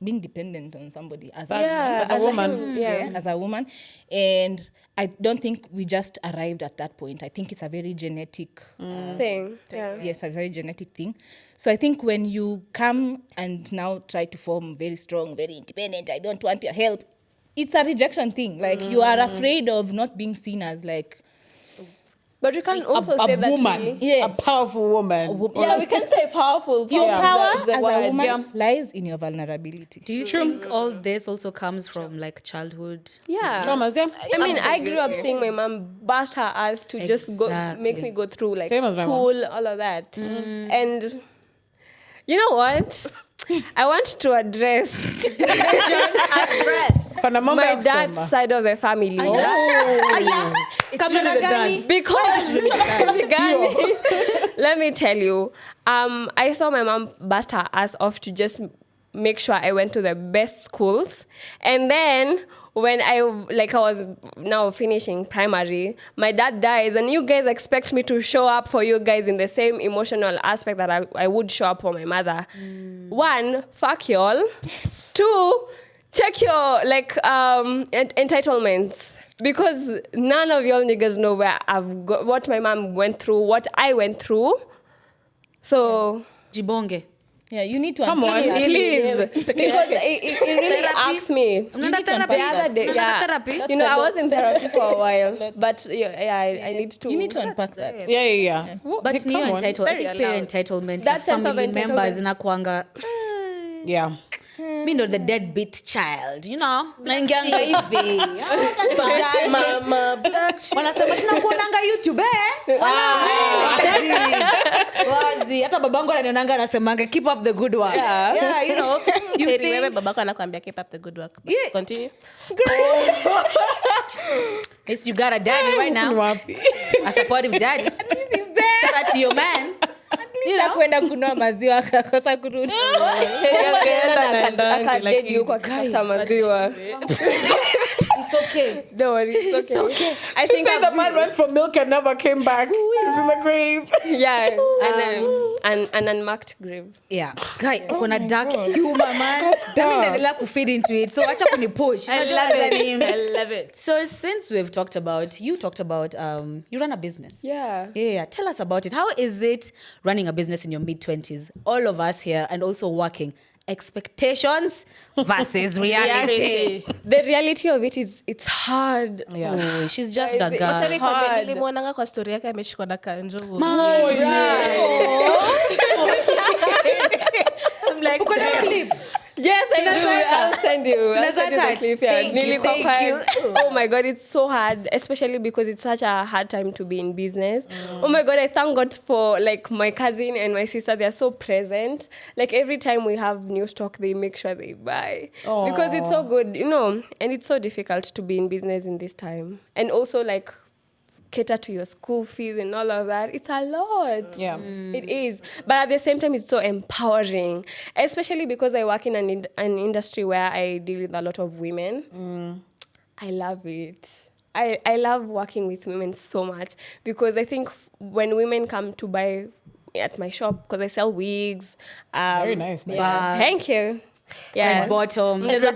being dependent on somebody as a woman. As a woman. And I don't think we just arrived at that point. I think it's a very genetic thing. Yes, a very genetic thing. So I think when you come and now try to form very strong, very independent, I don't want your help, it's a rejection thing. Like you are afraid of not being seen as like... But we can also say that woman, a powerful woman. we can say powerful. Your power That's the as word. a woman lies in your vulnerability. Do you think all this also comes from like childhood? Yeah. Traumas, I mean, I grew up seeing my mom bust her ass to just go make me go through like Same as my school, all of that. And you know what? I want to address my dad's side of the family. Because let me tell you, I saw my mom bust her ass off to just make sure I went to the best schools. And then when I was now finishing primary, my dad dies, and you guys expect me to show up for you guys in the same emotional aspect that I would show up for my mother. One, fuck y'all. Two, check your entitlements. Because none of y'all niggas know where I've got, what my mom went through, what I went through. So... Jibonge. Yeah, you need to Come on, please. Because it really asks me. Unaenda therapy? The other day, therapy? You know, I was in therapy for a while. But I need to... You need to unpack that. Yeah. But it's new entitled. I think peer entitlement. That sense of family entitlement. members inakuanga. Yeah. Me know the deadbeat child, you know. Naingianga hivi. Mama black sheep. Wanasema tunakuonanga YouTube wazi. Hata babangu ananionanga anasemanga keep up the good work. Yeah, you know. You Heri think wewe babako anakuambia keep up the good work. Yeah. Continue. yes, you got a daddy right now. A supportive daddy. Shout out to your man. You know, kwenda kunoa maziwa akakosa kurudi. Akadedi huko akitafuta maziwa. It's okay. Don't worry, it's okay. I She said the man went for milk and never came back. He's in the grave. Yeah, and an unmarked grave. Yeah. Guy, kuna dark humor, man. Mimi naendelea kufeed into it. So acha kunipush. I love it. So since you talked about, you run a business. Yeah. Tell us about it. How is it running a business in your mid-20s? All of us here and also working expectations versus reality. The reality of it is it's hard. Oh, she's just a girl. Actually, kwa nilimwonanga kwa story yake ameshikwa na kanjo. I'm like, damn. Yes, I'll send you. I'll send you the clip. Yeah. Thank you. Oh my God, it's so hard, especially because it's such a hard time to be in business. Oh my God, I thank God for like my cousin and my sister. They're so present. Like every time we have new stock, they make sure they buy because it's so good, and it's so difficult to be in business in this time. And also like cater to your school fees and all of that. It's a lot. Yeah. It is. But at the same time, it's so empowering, especially because I work in an industry where I deal with a lot of women. I love it. I love working with women so much because I think when women come to buy at my shop, because I sell wigs. Very nice. Yeah. Thank you. Yeah. Red bottoms. Red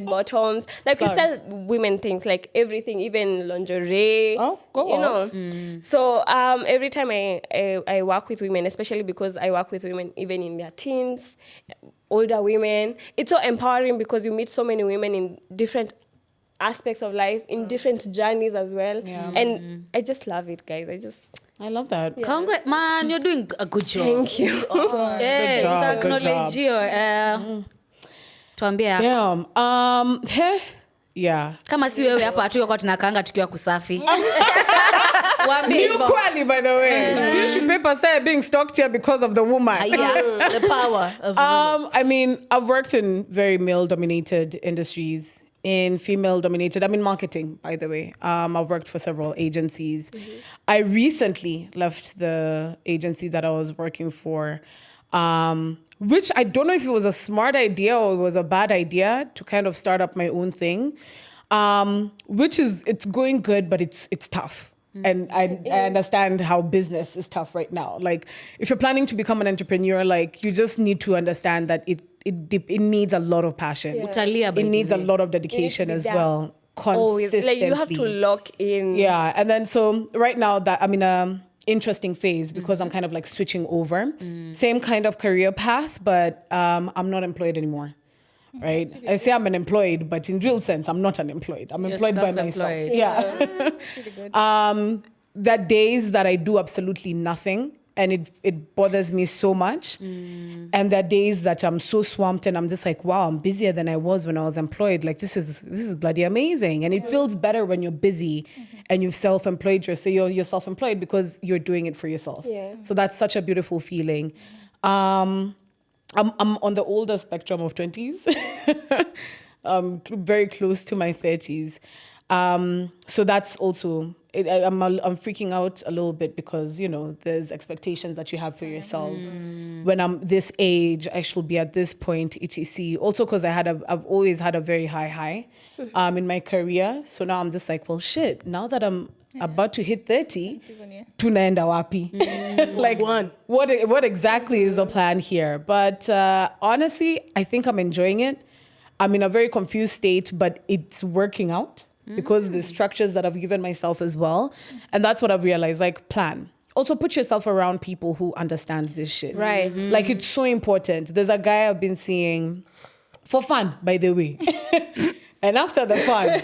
bottoms. Like we sell women things, like everything, even lingerie. Oh, go on. So every time I work with women, especially because I work with women even in their teens, older women, it's so empowering because you meet so many women in different aspects of life, in different journeys as well. Yeah. And I just love it, guys. I love that. Yeah. Congrats, man, you're doing a good job. Thank you. Yeah, Good job, acknowledge you. Tuambie Yeah. Yeah. kama si wewe hapa hatuko tunakaanga tukiwa kusafi. Waambie kweli, by the way. Tissue paper said being stalked here because of the woman. Yeah, the power of I mean, I've worked in very male-dominated industries. In female-dominated, I'm in marketing, by the way. I've worked for several agencies. I recently left the agency that I was working for, which I don't know if it was a smart idea or it was a bad idea to kind of start up my own thing, it's going good, but it's tough. And I understand how business is tough right now. Like, if you're planning to become an entrepreneur, like, you just need to understand that it needs a lot of passion. Yeah. It needs a lot of dedication as well. Consistently. Like you have to lock in. Yeah. And then so right now that I'm in a interesting phase because I'm kind of like switching over. Same kind of career path, but I'm not employed anymore. Right? I say I'm unemployed, but in real sense, I'm not unemployed. I'm employed by myself. Yeah. There are days that I do absolutely nothing. And it bothers me so much. And there are days that I'm so swamped and I'm just like, wow, I'm busier than I was when I was employed. Like, this is bloody amazing. And it feels better when you're busy and you've self-employed yourself. You're self-employed because you're doing it for yourself. Yeah. So that's such a beautiful feeling. I'm on the older spectrum of 20s. Very close to my 30s. So that's also, I'm freaking out a little bit because, there's expectations that you have for yourself. When I'm this age, I should be at this point, etc. Also because I've always had a very high in my career. So now I'm just like, well, shit, now that I'm about to hit 30, tunaenda wapi? Like, what exactly is the plan here? But honestly, I think I'm enjoying it. I'm in a very confused state, but it's working out. Because the structures that I've given myself as well. And that's what I've realized, like, plan. Also put yourself around people who understand this shit. Right. Like, it's so important. There's a guy I've been seeing for fun, by the way. And after the fun,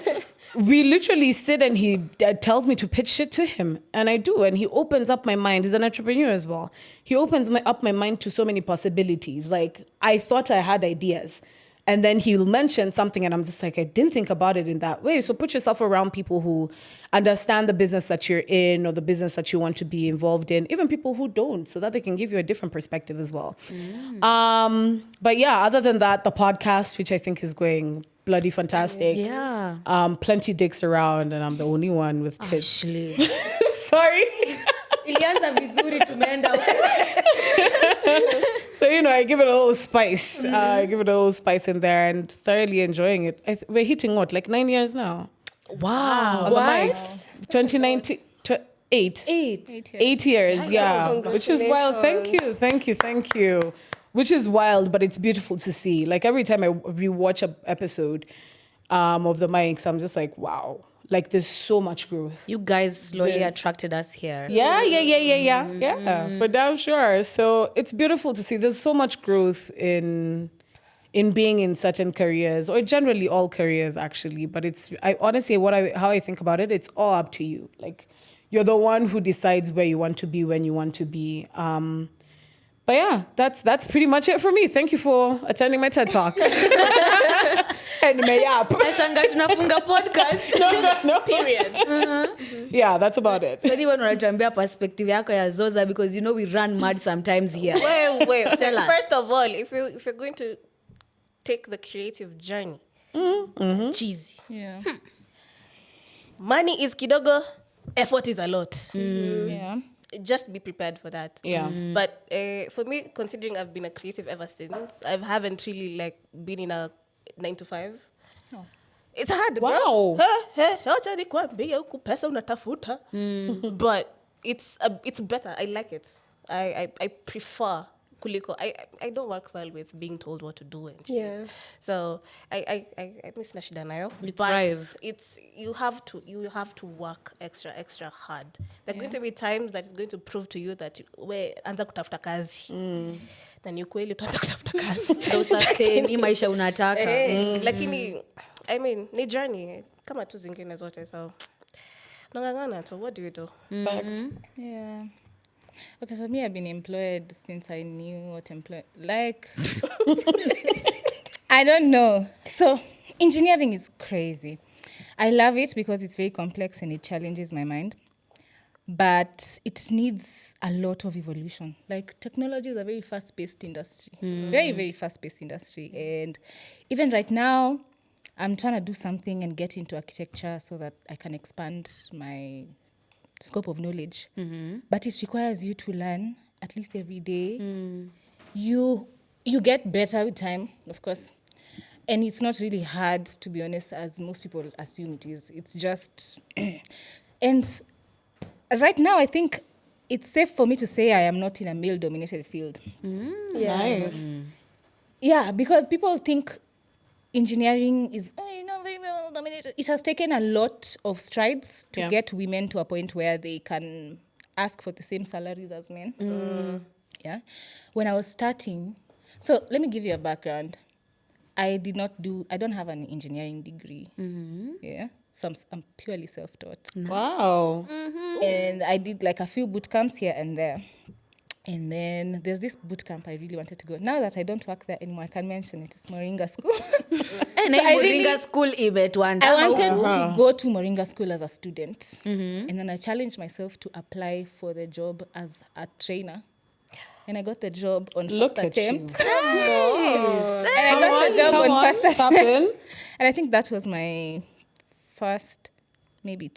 we literally sit and he tells me to pitch shit to him. And I do. And he opens up my mind. He's an entrepreneur as well. He opens up my mind to so many possibilities. Like, I thought I had ideas. And then he'll mention something and I'm just like, I didn't think about it in that way. So put yourself around people who understand the business that you're in or the business that you want to be involved in, even people who don't, so that they can give you a different perspective as well. But yeah, other than that, the podcast, which I think is going bloody fantastic. Yeah. Plenty dicks around and I'm the only one with tits. Actually. Sorry. Ilianza vizuri tumeenda. So, I give it a little spice. I give it a little spice in there and thoroughly enjoying it. We're hitting what, like 9 years now? Wow. On the mics. 2019, 8. 8 years, yeah. Which is wild. Thank you. Which is wild, but it's beautiful to see. Like every time I rewatch an episode of the mics, I'm just like, wow. Like there's so much growth. You guys slowly attracted us here. Yeah, for damn sure. So it's beautiful to see. There's so much growth in in being in certain careers, or generally all careers actually. But I honestly, how I think about it, it's all up to you. Like, you're the one who decides where you want to be when you want to be. But yeah, that's pretty much it for me. Thank you for attending my TED Talk. And Nashanga tunafunga podcast. no. Period. Yeah, that's about it. So anyone unatuambia perspective yako ya Zoza, because you know we run mad sometimes here. Wait. Tell us. First of all, if you're going to take the creative journey, cheesy. Yeah. Money is kidogo, effort is a lot. Yeah. Just be prepared for that. Yeah. But for me, considering I've been a creative ever since, I haven't really like been in a 9 to 5. Oh. It's hard, Wow. Acha nikwambie huku pesa unatafuta. But it's better. I like it. I prefer kuliko. I don't work well with being told what to do and shit. Yeah. So I miss na shida nayo. You But thrive. you have to work extra hard. There are going to be times that it's going to prove to you that we anza kutafuta kazi. Na ni ukweli utaanza kutafuta kazi. So sustain hii maisha unataka. Lakini I mean ni journey kama tu zingine zote, so nangangana. So what do you do? Yeah. Okay, so me, I've been employed since I knew what like. I don't know. So engineering is crazy. I love it because it's very complex and it challenges my mind. But it needs a lot of evolution. Like, technology is a very fast-paced industry. Very, very fast-paced industry. And even right now, I'm trying to do something and get into architecture so that I can expand my scope of knowledge. But it requires you to learn at least every day. You get better with time, of course. And it's not really hard, to be honest, as most people assume it is. It's just... and right now, I think it's safe for me to say I am not in a male-dominated field. Nice. Yeah, because people think engineering is very well dominated. It has taken a lot of strides to get women to a point where they can ask for the same salaries as men. Yeah. When I was starting, so let me give you a background. I don't have an engineering degree. Yeah. So I'm purely self-taught. Wow. And I did like a few boot camps here and there. And then there's this boot camp I really wanted to go. Now that I don't work there anymore, I can mention it. It's Moringa School. Moringa School imetwanda. I wanted to go to Moringa School as a student. And then I challenged myself to apply for the job as a trainer. And I got the job on first attempt. And I got the job on first attempt. And I think that was my first maybe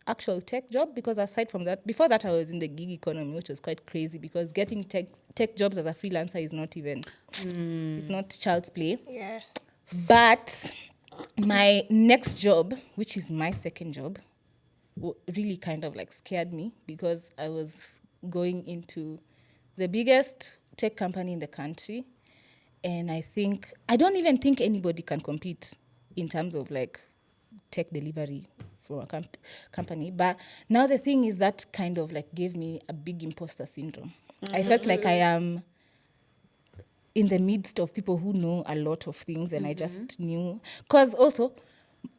actual tech job, because aside from that, before that I was in the gig economy, which was quite crazy because getting tech jobs as a freelancer is not even it's not child's play. Yeah. But my next job, which is my second job, really kind of like scared me because I was going into the biggest tech company in the country, and I don't even think anybody can compete in terms of like tech delivery for a company. But now the thing is that kind of like gave me a big imposter syndrome. I felt like I am in the midst of people who know a lot of things, and I just knew, because also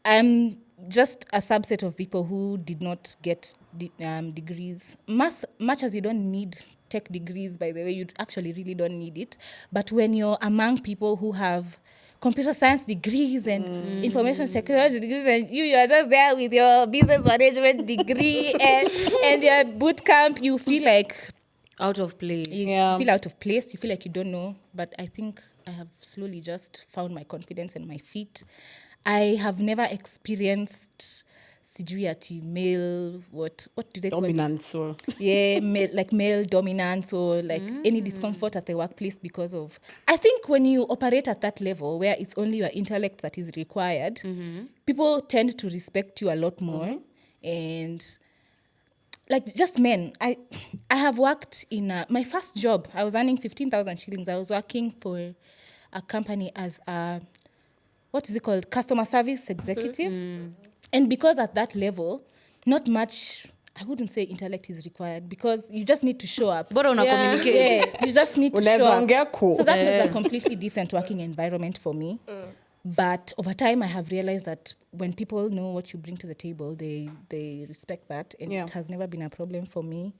I'm just a subset of people who did not get degrees. Much as you don't need tech degrees, by the way, you actually really don't need it. But when you're among people who have computer science degrees and information technology degrees, and you are just there with your business management degree and your boot camp, you feel like Out of place. you feel out of place. You feel like you don't know. But I think I have slowly just found my confidence and my feet. I have never experienced male, what do they call it? Dominance or Yeah, male dominance or like any discomfort at the workplace because of... I think when you operate at that level where it's only your intellect that is required, people tend to respect you a lot more. And like just men, I have worked in my first job. I was earning 15,000 shillings. I was working for a company as a, what is it called? Customer service executive. And because at that level, not much I wouldn't say intellect is required because you just need to show up. Bora una communicate. Yeah, you just need to show up. So that was a completely different working environment for me. But over time, I have realized that when people know what you bring to the table, they respect that. And it has never been a problem for me.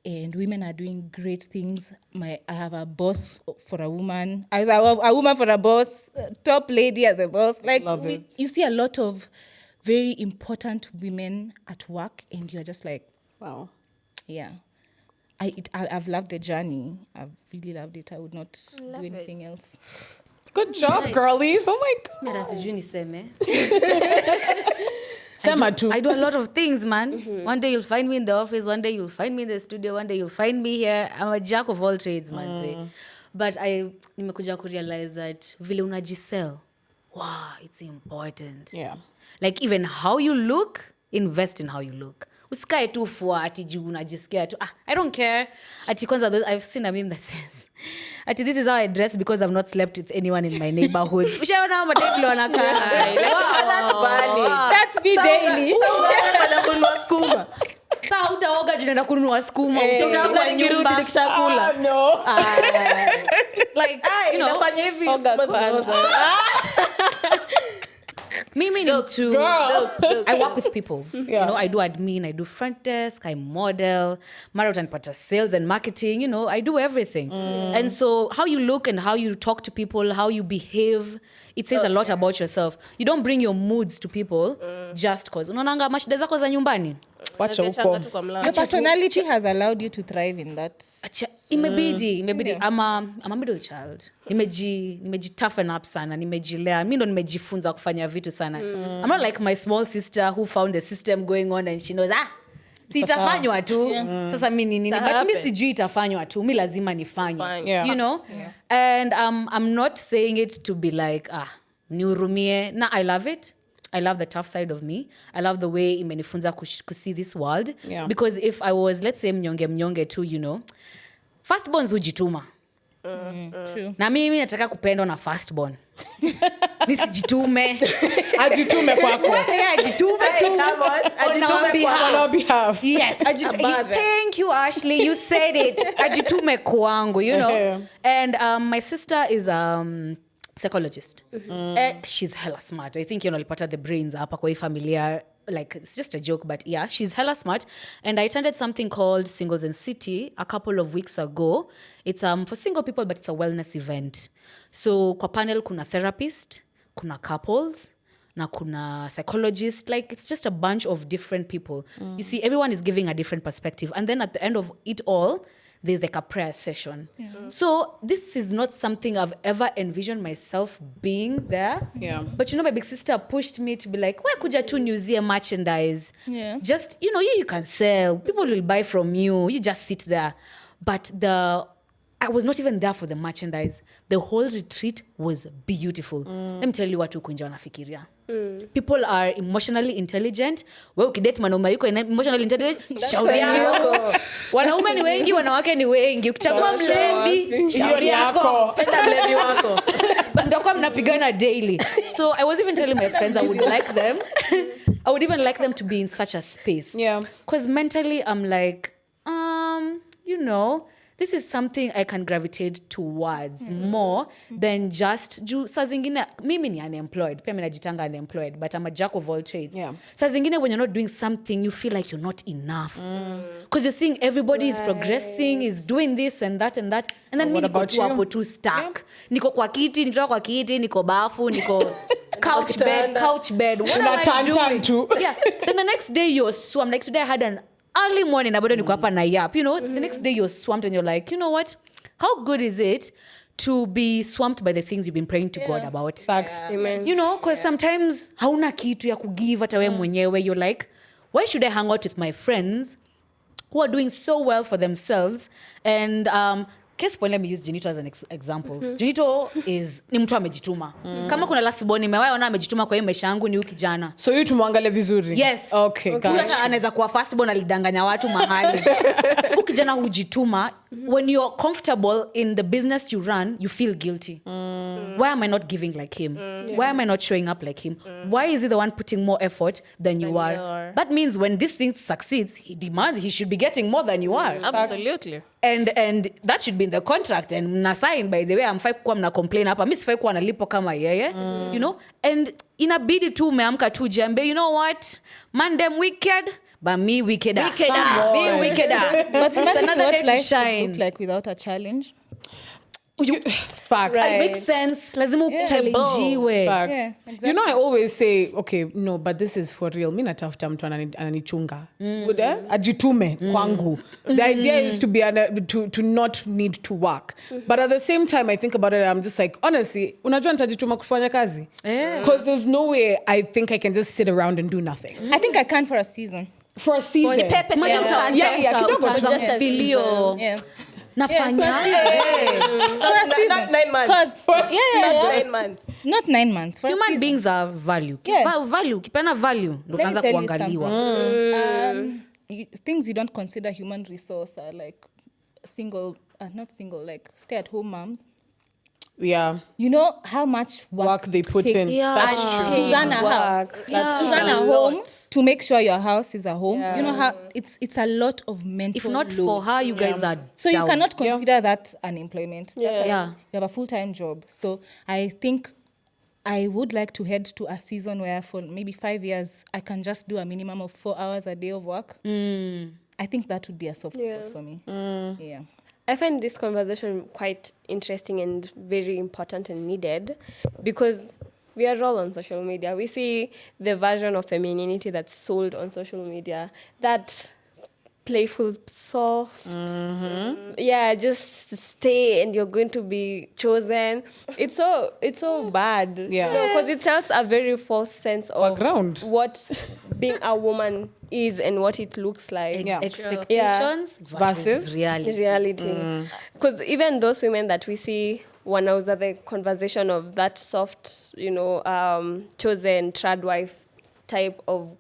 And women are doing great things. I have a boss for a woman. I was a woman for a boss, top lady as a boss. Like, you see a lot of very important women at work, and you're just like, wow. Yeah. I've loved the journey. I've really loved it. I would not do anything else. Good job, girlies. Oh my God. Mira sijui niseme. I do a lot of things, man. One day you'll find me in the office, one day you'll find me in the studio, one day you'll find me here. I'm a jack of all trades, man. But nimekuja kurealize that vile unajisell, wow, it's important. Yeah. Like even how you look, invest in how you look. Usikae tu fua ati juu unajisikia tu. I don't care. Ati kwanza I've seen a meme that says, ati this is how I dress because I've not slept with anyone in my neighborhood. Ushaona how madevil wanakaa. That's funny. That's me daily. Wanakunua skuma. Sasa hutaoga juu na kununua skuma. Utaoga nikirudi nikishakula. No. Like, you know, inafanya hivi. Mimi need to. I work with people. You know, I do admin, I do front desk, I model, mara utanipata sales and marketing. You know, I do everything. And so, how you look and how you talk to people, how you behave, it says a lot about yourself. You don't bring your moods to people just because. Unaonanga mashida zako za nyumbani. Your personality has allowed you to thrive in that. Imebidi. I'm a middle child. Nimeji toughen up sana. Nimejilea. Mimi ndo nimejifunza kufanya vitu sana. I'm not like my small sister who found the system going on and she knows, si itafanywa tu. Sasa mimi nini? But mimi sijui itafanywa tu. Mimi lazima nifanye. You know? And I'm not saying it to be like, nihurumie. Nah, I love it. I love the tough side of me. I love the way imenifunza see this world. Yeah. Because if I was, let's say, mnyonge too, you know, firstborns hujituma. True. Na mimi nataka kupendwa na firstborn. Nisijitume. Ajitume kwako. Ajitume tu. Come on. Ajitume on our behalf. Yes. Thank you, Ashley. You said it. Ajitume kwangu, you know. And my sister is psychologist. She's hella smart. I think, you know, alipata the brains hapa kwa hii familia. Like, it's just a joke, but yeah, she's hella smart. And I attended something called Singles in City a couple of weeks ago. It's for single people, but it's a wellness event. So kwa panel kuna therapist, kuna couples, na kuna psychologist. Like, it's just a bunch of different people. You see, everyone is giving a different perspective. And then at the end of it all, there's like a prayer session. So this is not something I've ever envisioned myself being there. Yeah. But you know, my big sister pushed me to be like, why could you to museum merchandise? Yeah. Just, you know, you can sell. People will buy from you. You just sit there. But I was not even there for the merchandise. The whole retreat was beautiful. Let me tell you what huku nje wanafikiria. People are emotionally intelligent. Wewe ukidate mwanaume yuko emotionally intelligent, shauri yako. Wanaume ni wengi, wanawake ni wengi. Ukichagua mlevi, shauri yako. Penda mlevi wako. Ndio mnapigana daily. So I was even telling my friends I would even like them to be in such a space. Yeah. Because mentally I'm like, you know, this is something I can gravitate towards more than just saa zingine mimi ni unemployed. Pia mimi najitanga unemployed, but I'm a jack of all trades. Yeah. Saa zingine when you're not doing something, you feel like you're not enough. Because you're seeing everybody is progressing, is doing this and that. And then me niko tu hapo tu stuck. Niko kwa kiti, niko bafu, niko couch bed. What am I doing? Yeah. Then the next day you're swamped. Like today I had an early morning, niko hapa na yap. You know, the next day you're swamped and you're like, you know what? How good is it to be swamped by the things you've been praying to God about? Amen. You know, because sometimes hauna kitu ya kugive hata wewe mwenyewe. You're like, why should I hang out with my friends who are doing so well for themselves? And case point, let me use Jonito as an example. Jonito ni mtu amejituma. Kama kuna last born nimewaona amejituma kwa hiyo maisha yangu ni huyu kijana. So you tumwangalie vizuri. Yes. Okay, gotcha. Hata anaweza kuwa first born alidanganya watu mahali. Huyu kijana hujituma. When you're comfortable in the business you run, you feel guilty. Why am I not giving like him? Why am I not showing up like him? Why is he the one putting more effort than you are? That means when this thing succeeds, he should be getting more than you are. Absolutely. And that should be in the contract. And na sign, by the way, I'm fai kuwa mna complain hapa. Mimi sifai kuwa nalipo kama yeye. You know? And inabidi tu umeamka tu jembe. You know what? Man them wicked. But me wickeder. Be wickeder. But imagine another what day to life shine. would look like without a challenge. Fact. It makes sense. Lazima challengewe. Fact. Yeah, exactly. You know, I always say, okay, no, but this is for real. Mi natafuta mtu ananichunga. Ajitume kwangu. The idea is to be to not need to work. But at the same time, I think about it, I'm just like, honestly, unajua nitajituma kufanya kazi? Because there's no way I think I can just sit around and do nothing. I think I can for a season. For a season. Just filio. Yeah. Nafanya. Not 9 months. Not 9 months. Not 9 months. For a Human season. beings are value. Yeah. Value. Kipena value. Ndo Let me kaanza tell you kuangaliwa. Things you don't consider human resource are like like stay-at-home moms. Yeah. You know how much work They put in. Yeah. That's true. to run a house, to run a home, to make sure your house is a home. You know how it's a lot of mental If not load. for her, you guys are So down. you cannot consider that unemployment. That's Yeah. you have a full-time job. So I think I would like to head to a season where for maybe 5 years I can just do a minimum of 4 hours a day of work. I think that would be a soft spot for me. Yeah. I find this conversation quite interesting and very important and needed because we are all on social media. We see the version of femininity that's sold on social media, that playful, soft, just stay and you're going to be chosen. It's so bad. Because it tells a very false sense of Background. what being a woman is and what it looks like. Expectations versus reality. Because even those women that we see wanauza the conversation of that soft, chosen trad wife type of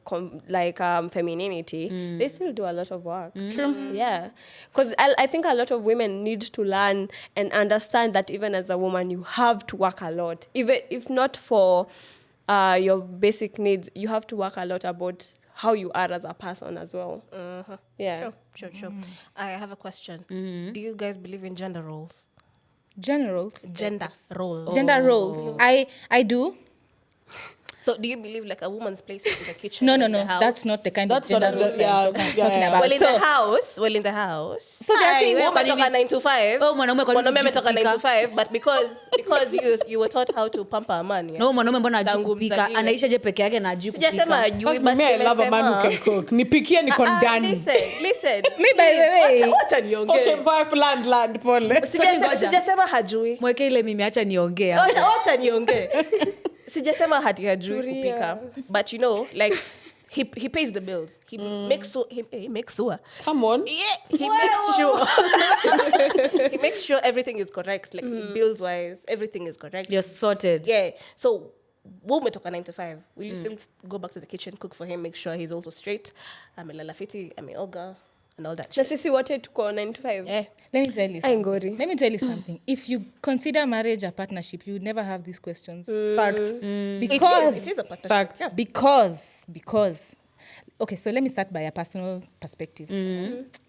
femininity, they still do a lot of work. True. Yeah. Because I think a lot of women need to learn and understand that even as a woman, you have to work a lot. Even if not for your basic needs, you have to work a lot about how you are as a person as well. Yeah. Sure. I have a question. Do you guys believe in gender roles? Gender roles. Gender roles. Gender roles. I do. So do you believe like a woman's place is in the kitchen? No. in the house? That's not the kind of That's what gender roles I'm talking about. Well, in the house. So there are things. Woman toka 9 to 5. Mwanaume kwa nini Mwanaume ametoka 9 to hujipika? 5, but because you were taught how to pamper a man. Yeah? No, mwanaume mbona hajui Tangu kupika? mzaliwe. Anaisha je peke yake na hajui kupika? Sijasema hajui, but Me, I love a man who nimesema. can cook. Nipikie niko ndani. Listen. Me, by the way. Wacha niongee. Okay, five land, pole. Sijasema hajui. Mweke ile mimi acha niongee. Wacha niongee. Sijasema hajui kupika. But like he pays the bills. He makes sure. Come on. Yeah, he makes sure. He makes sure everything is correct, like bills wise, everything is correct. You're sorted. Yeah. So, we'll talk 9 to 5. Will you still go back to the kitchen, cook for him, make sure he's also straight? I'm a lalafiti, I'm a oga, and all that. Na sisi wote tuko 9 to 5. Yeah. Let me tell you something. Ngori. Let me tell you something. If you consider marriage a partnership, you would never have these questions. Facts. Because It is a partnership. Facts. Yeah. because okay, so let me start by a personal perspective.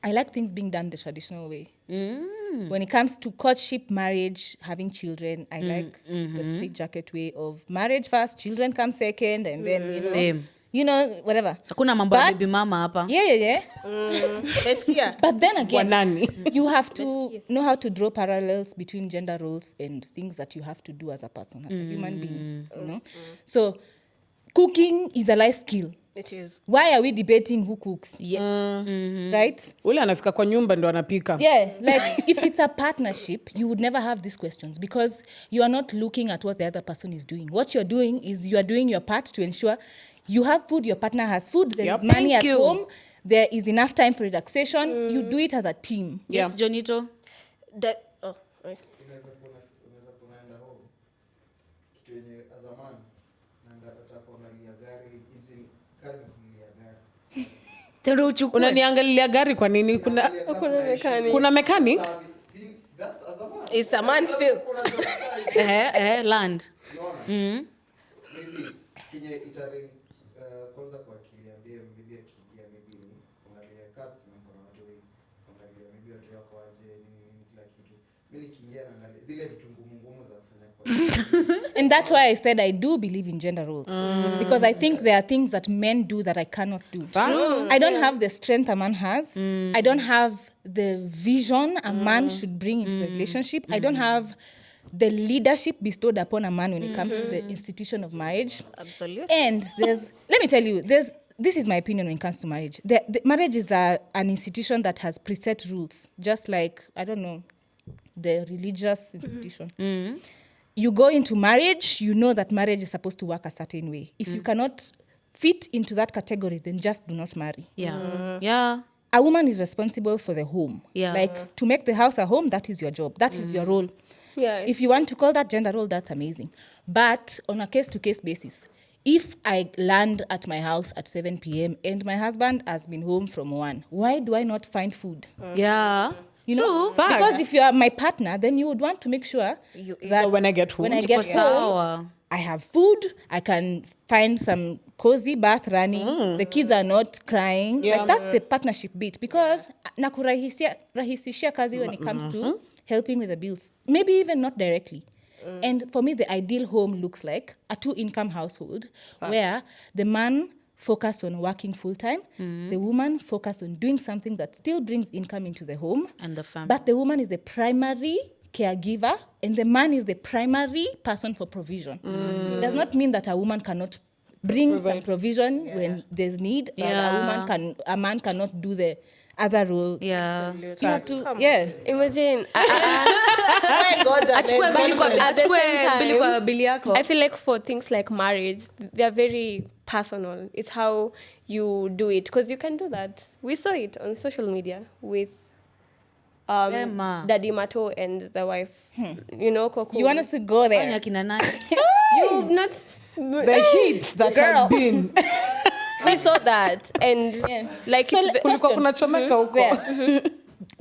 I like things being done the traditional way. When it comes to courtship, marriage, having children, I like the straight jacket way of marriage first, children come second, and then Same. Whatever. Hakuna mambo ya But- baby mama hapa. Yeah. Nasikia. But then again, Wanani. you have to know how to draw parallels between gender roles and things that you have to do as a person, as a human being. So, cooking is a life skill. It is. Why are we debating who cooks? Right? Ule anafika kwa nyumba ndo anapika. Yeah, like if it's a partnership, you would never have these questions because you are not looking at what the other person is doing. What you're doing is you are doing your part to ensure you have food, your partner has food, there is money Thank at you. home, there is enough time for relaxation. You do it as a team. Yes, Jonito. Right. Unaweza kunaenda home kitu yenye as a man naenda kuangalia gari jinsi gari kuangalia gari Tendo uchukue. Unaniangalilia gari kwa nini? Kuna mechanic? that's as a man. It's a man still. Land. Maybe kenye itari kwanza kwa akili ambie maybe akiingia maybe angalia cards na kuna watu wengi angalia maybe watu wako aje nini kila kitu. Mimi nikiingia naangalia zile vitu ngumu za kufanya kwa. And that's why I said I do believe in gender roles. Because I think there are things that men do that I cannot do. I don't have the strength a man has. I don't have the vision a man should bring into the relationship. I don't have the leadership bestowed upon a man when it comes to the institution of marriage. Absolutely. And let me tell you, this is my opinion when it comes to marriage. The marriage is an institution that has preset rules, just like, I don't know, the religious institution. You go into marriage, you know that marriage is supposed to work a certain way. If you cannot fit into that category, then just do not marry. Yeah. A woman is responsible for the home. Yeah. Like, to make the house a home, that is your job. That is your role. Yeah. If you want to call that gender role, that's amazing. But on a case-to-case basis, if I land at my house at 7 p.m. and my husband has been home from 1, why do I not find food? Yeah. You know, because if you are my partner, then you would want to make sure that when I get home, I have food, I can find some cozy bath running, the kids are not crying. Like, that's the partnership bit. Because nakurahisishia kazi when it comes to helping with the bills. Maybe even not directly. And for me, the ideal home looks like a 2-income household where the man focus on working full-time, the woman focus on doing something that still brings income into the home. And the family. But the woman is the primary caregiver and the man is the primary person for provision. It does not mean that a woman cannot bring some provision when there's need. A man cannot do the other role. Yeah. You have to, Imagine. I feel like for things like marriage, they're very personal. It's how you do it. Because you can do that. We saw it on social media with Daddy Mato and the wife. You know, Coco. You want us to go there? You've not... the heat that has been. We saw that. And like...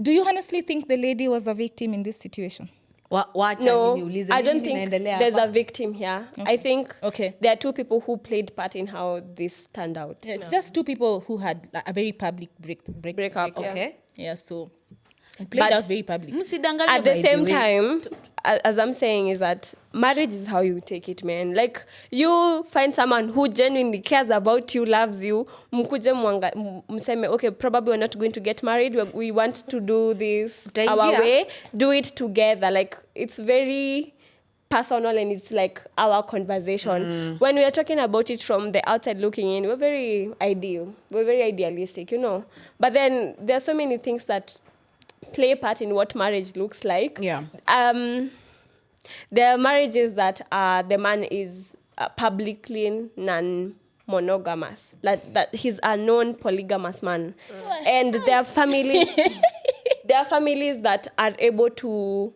Do you honestly think the lady was a victim in this situation? No, I don't think there's a victim here. I think there are two people who played part in how this turned out. It's just two people who had a very public breakup. Okay. Yeah, so it played out very public. At the same time, as I'm saying, is that marriage is how you take it, man. Like, you find someone who genuinely cares about you, loves you, mkuje mseme, okay, probably we're not going to get married, we want to do this our way, do it together. Like, it's very personal and it's like our conversation. When we are talking about it from the outside looking in, we're very idealistic, you know. But then there are so many things that play part in what marriage looks like. Yeah. There are marriages that the man is publicly non-monogamous. That he's a non-polygamous man. And there are families that are able to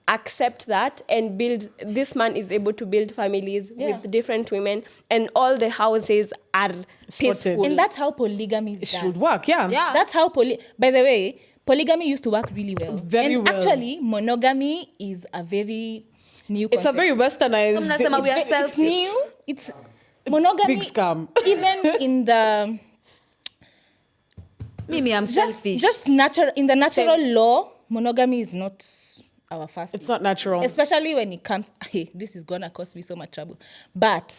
accept that and build. This man is able to build families with different women, and all the houses are peaceful. And that's how polygamy is done. Should work, yeah. That's how by the way, polygamy used to work really well. Very well. Actually, monogamy is a very new concept. It's a very westernized. We are selfish. New. It's monogamy. Big scam. Even in the I'm selfish. Just natural in the natural law, monogamy is not our first. It's not natural. Especially when it comes. Hey, this is gonna cost me so much trouble. But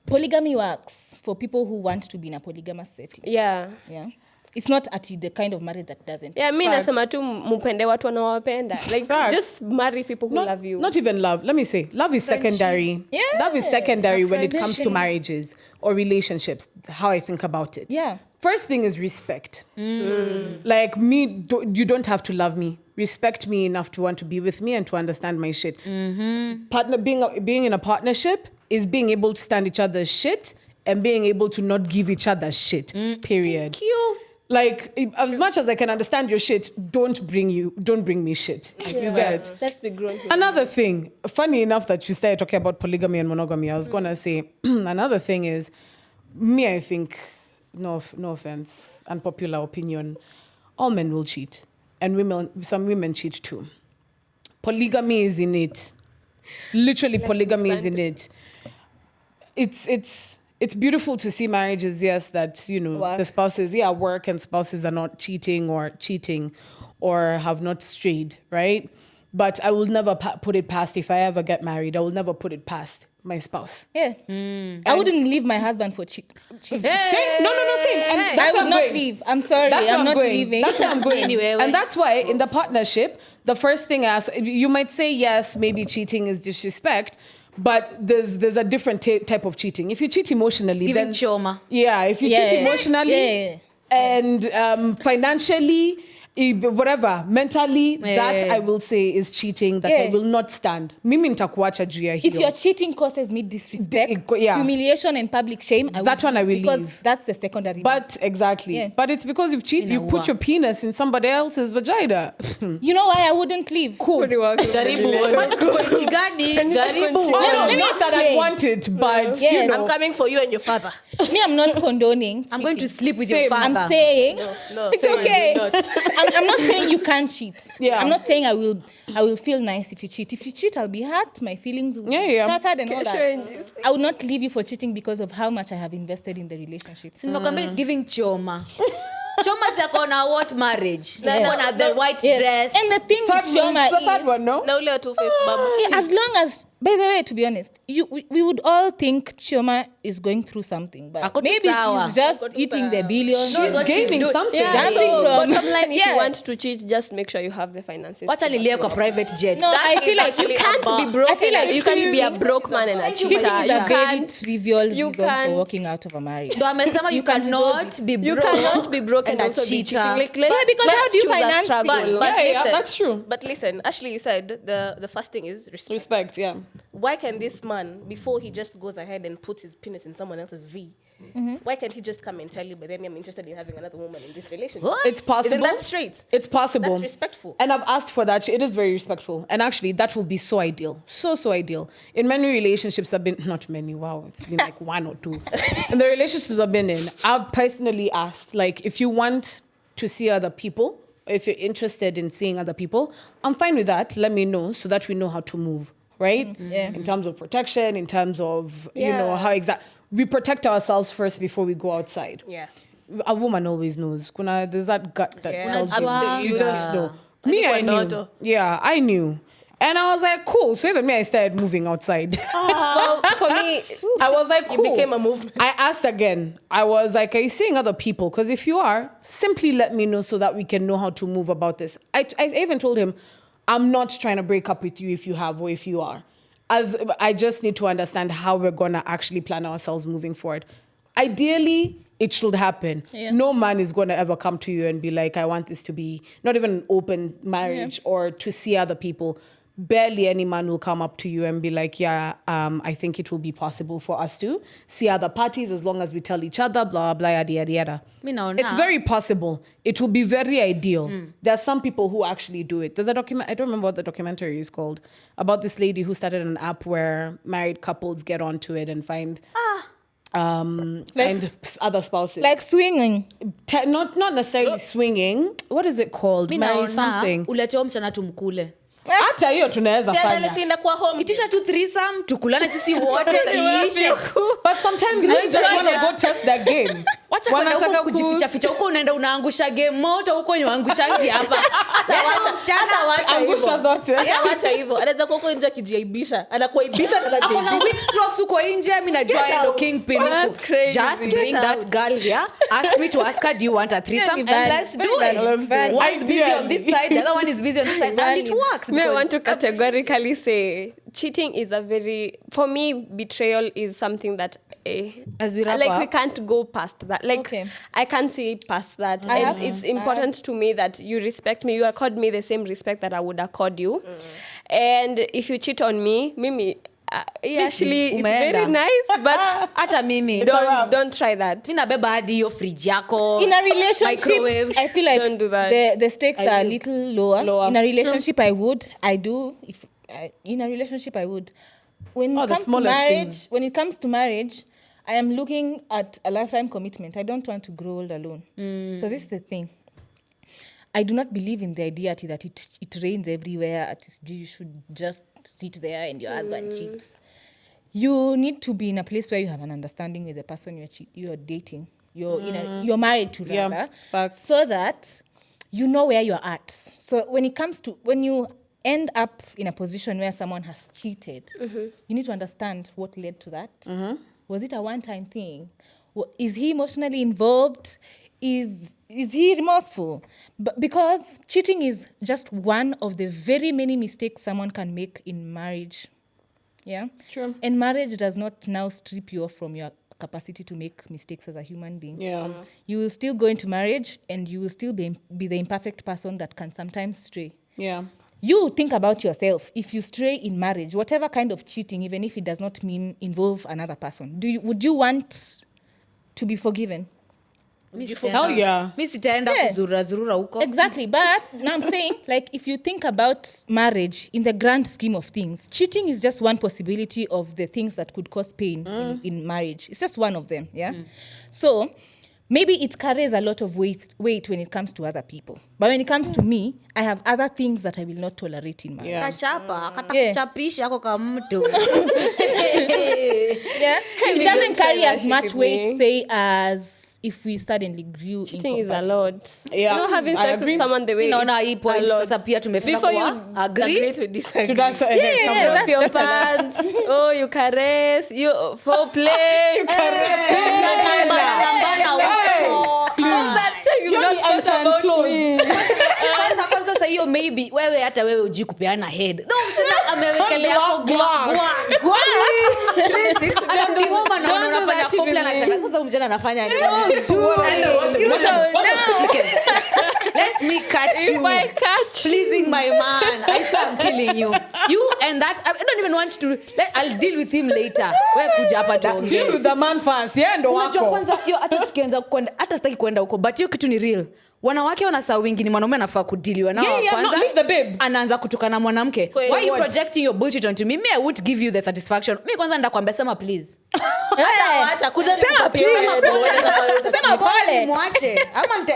polygamy works for people who want to be in a polygamous setting. Yeah. It's not at the kind of marriage that doesn't. Yeah, mi nasema tu mpende watu wanaowapenda. Like, just marry people who love you. Not even love. Let me say, love is secondary. Yeah. Love is secondary when it comes to marriages or relationships, how I think about it. Yeah. First thing is respect. Like, you don't have to love me. Respect me enough to want to be with me and to understand my shit. Being in a partnership is being able to stand each other's shit and being able to not give each other shit. Period. Thank you. Like, as much as I can understand your shit, don't bring me shit. You get? Let's be grown. Another thing, funny enough that you started talking about polygamy and monogamy, I was gonna say, another thing is, I think, no offense, unpopular opinion, all men will cheat. And some women cheat too. Polygamy is innate. Literally, polygamy is in it. It's beautiful to see marriages, yes, that, you know, the spouses, work and spouses are not cheating or have not strayed, right? But I will never put it past, if I ever get married, I will never put it past my spouse. Yeah. I wouldn't leave my husband for cheat. Same. No, same. And I would not leave. I'm sorry. I'm not leaving. That's where I'm going. Anyway, and that's why in the partnership, the first thing you might say, yes, maybe cheating is disrespect, but there's a different type of cheating. If you cheat emotionally, Giving then choma. Yeah, if you cheat emotionally and financially, whatever, mentally, that I will say is cheating, that I will not stand. Mimi nitakuacha juu ya hiyo. If your cheating causes me disrespect, humiliation and public shame, that one I will because leave. That's the secondary. But exactly. Yeah. But it's because you've cheated, you put your penis in somebody else's vagina. You know why I wouldn't leave? Cool. Jaribu. Not that I want it, but you know. I'm coming for you and your father. Me, I'm not condoning. I'm going to sleep with your Same. father. I'm saying No, it's okay. I'm not saying you can't cheat. Yeah. I'm not saying I will feel nice if you cheat. If you cheat, I'll be hurt. My feelings will be shattered and all that. I will not leave you for cheating because of how much I have invested in the relationship. So Nokambe is giving choma. Choma zako na what marriage? Na the white dress. And the thing with choma is... Third one, no? Now let two-face babu. As long as... By the way, to be honest, we would all think Chioma is going through something, but maybe she's just eating the billions. She's gaining something. Yeah, Jumping so from- bottom line, if you want to cheat, just make sure you have the finances. Wacha nilie kwa private jet. No, I feel like You can't be broke. I feel like you can't be a broke man and a cheater. cheating is a You very can't. trivial you reason can't. for walking out of a marriage. Ndo amesema you cannot be broke. You cannot be broke and a also be cheating. cheater. Like, Yeah, because how do you choose a finance struggle. it? But Yeah, listen, that's true. But listen, Ashley, you said the first thing is respect. Respect, yeah. Why can this man, before he just goes ahead and puts his penis in someone else's V, why can't he just come and tell you, but then I'm interested in having another woman in this relationship? It's possible. Isn't that straight? It's possible. That's respectful. And I've asked for that. It is very respectful. And actually, that will be so ideal. So ideal. In many relationships I've been, not many, wow, it's been like one or two. In the relationships I've been in, I've personally asked, like, if you want to see other people, if you're interested in seeing other people, I'm fine with that. Let me know so that we know how to move, right? Yeah. In terms of protection, in terms of, you know, how we protect ourselves first before we go outside. Yeah. A woman always knows. There's that gut that tells you. absolutely. You just know. I Me, think I we're knew. not. Yeah, I knew. And I was like, cool. So even me, I started moving outside. Well, for me, I was like, cool. It became a movement. I asked again. I was like, are you seeing other people? Because if you are, simply let me know so that we can know how to move about this. I even told him, I'm not trying to break up with you if you have or if you are. As I just need to understand how we're going to actually plan ourselves moving forward. Ideally, it should happen. Yeah. No man is going to ever come to you and be like, I want this to be not even an open marriage or to see other people. Barely any man will come up to you and be like, I think it will be possible for us to see other parties as long as we tell each other, blah, blah, yada, yada, yada. It's very possible. It will be very ideal. There are some people who actually do it. There's a document, I don't remember what the documentary is called, about this lady who started an app where married couples get onto it and find and other spouses. Like swinging. Not necessarily swinging. What is it called? Marry something. Ulete msichana tumkule. Hata hiyo tunaweza fanya. Itisha tu threesome, tukulane sisi wote iishe. But sometimes men just want to go test that game. Wacha kwenda huko kujificha huko unaenda unaangusha game moto huko unaangushangi hapa. Angusha zote. Wacha hivyo. Anaweza kuwa nje kijiaibisha. Anakuaibisha na Hapo na weak strokes huko nje mimi najua ndo kingpin huko. Just bring that girl here. Ask me to ask her, do you want a threesome? And let's do it. One is busy on this side, the other one is busy on this side. And it works. I want to categorically say cheating is for me, betrayal is something that as we wrap up, we can't go past that. I can't see past that. And it's important to me that you respect me. You accord me the same respect that I would accord you. And if you cheat on me, Mimi, actually, it's very nice, but hata mimi don't try that. Mimi nabeba hadi hiyo fridge yako. In a relationship, microwave. I feel like Don't do that. the stakes are a little lower. In a relationship, I do. In a relationship, I would. When it comes to marriage, I am looking at a lifetime commitment. I don't want to grow old alone. So this is the thing. I do not believe in the idea that it rains everywhere. You should just sit there and your husband cheats. You need to be in a place where you have an understanding with the person you're dating. You're married to, rather. Facts. So that you know where you're at. So when you end up in a position where someone has cheated, you need to understand what led to that. Was it a one-time thing? Is he emotionally involved? Is he remorseful? But because cheating is just one of the very many mistakes someone can make in marriage. Yeah? True. And marriage does not now strip you off from your capacity to make mistakes as a human being. Yeah. You will still go into marriage and you will still be the imperfect person that can sometimes stray. Yeah. You think about yourself. If you stray in marriage, whatever kind of cheating, even if it does not involve another person, would you want to be forgiven? Hell yeah. Mi sitaenda kuzurura huko. Exactly. But now I'm saying, like, if you think about marriage in the grand scheme of things, cheating is just one possibility of the things that could cause pain in marriage. It's just one of them, yeah? So maybe it carries a lot of weight when it comes to other people. But when it comes to me, I have other things that I will not tolerate in marriage. Yeah. Kachapa, katakuchapisha ako ka mtu. Yeah? It doesn't carry as much weight, say, as if we suddenly grew Cheating is a lot. Yeah, You know, having I sex agree. with someone the way Naona hii point a lot. sasa pia tumefika Before kwa you agree. to disagree. So that's You rub your pants. Oh, you caress. You foreplay. You that time you not thought about me. Kwanza sasa hiyo maybe wewe hata wewe uji kupeana head. No, mchana amewekelea hapo gwa. Anambihoma na unafanya foreplay na sasa mchana anafanya nini? Let me catch you. If I catch Pleasing my man. I say I'm killing you. You and that. I don't even want to. I'll deal with him later. Wewe kuja hapa tuongee. Deal with the man first. Yeah, ndo Unajua wako. kwanza hiyo hata tukianza kwenda hata sitaki kwenda huko but hiyo kitu ni real. Wanawake wanasaa wingi ni mwanaume anafaa kudiliwa nao kwanza. Leave the babe. Anaanza kutukana mwanamke. Why are you projecting your bullshit onto me? Me I would give you the satisfaction. Me kwanza ndakwambia sema please. Acha kuja sema pole. Muache. Ama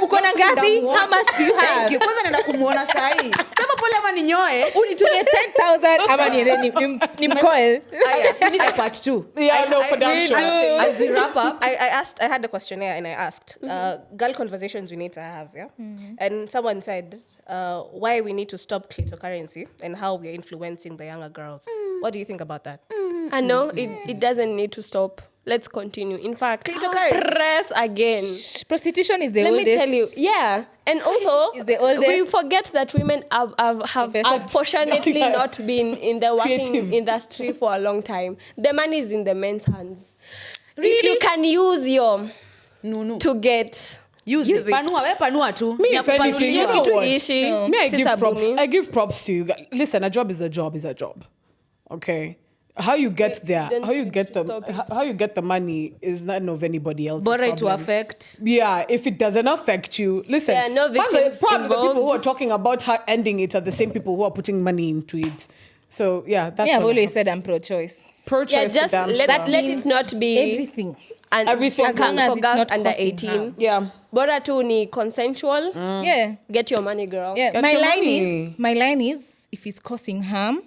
Uko na ngapi? How much do you Thank have? you. Kwanza naenda kumuona saa hii. Sema pole ama ninyoe. Unitumie 10,000 ama niende nimcoil. Aya, we need a part 2. Yeah, no, for damn sure. As we wrap up. I had a questionnaire and I asked girl conversations we need to have, yeah? And someone said why we need to stop cryptocurrency and how we're influencing the younger girls. What do you think about that? I know it doesn't need to stop. Let's continue. In fact, Cryptocurrency. press again. Prostitution is the Let oldest. me tell you, yeah. And also, Is the oldest. we forget that women have unfortunately not been in the working Creative. industry for a long time. The money is in the men's hands. If you can use your to get Use it. Panua, we panua tu. Me, if anything, you know what? ishi. Me, I Si give props. sabuni. I give props to you guys. Listen, a job is a job is a job. Okay. How you get there, then how you get stop it. how you get the money is none of anybody else's Bora to problem. affect. Yeah, if it doesn't affect you, listen. There are no victims probably the people who involved. are talking about her ending it are the same people who are putting money into it. So yeah, that's Yeah, I've what always said I'm pro-choice. pro-choice. Yeah, for just damn let sure. it not be Everything. and Everything as long goes. as It's girls not under causing 18. harm. Yeah. Bora tu ni consensual. Yeah. Get your money, girl. Yeah. Get My your line money. is if it's causing harm,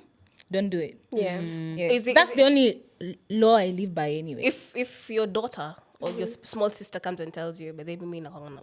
don't do it. Yeah. Yeah. Is it- That's the only law I live by anyway. If your daughter or your small sister comes and tells you, but they mimi nakwanga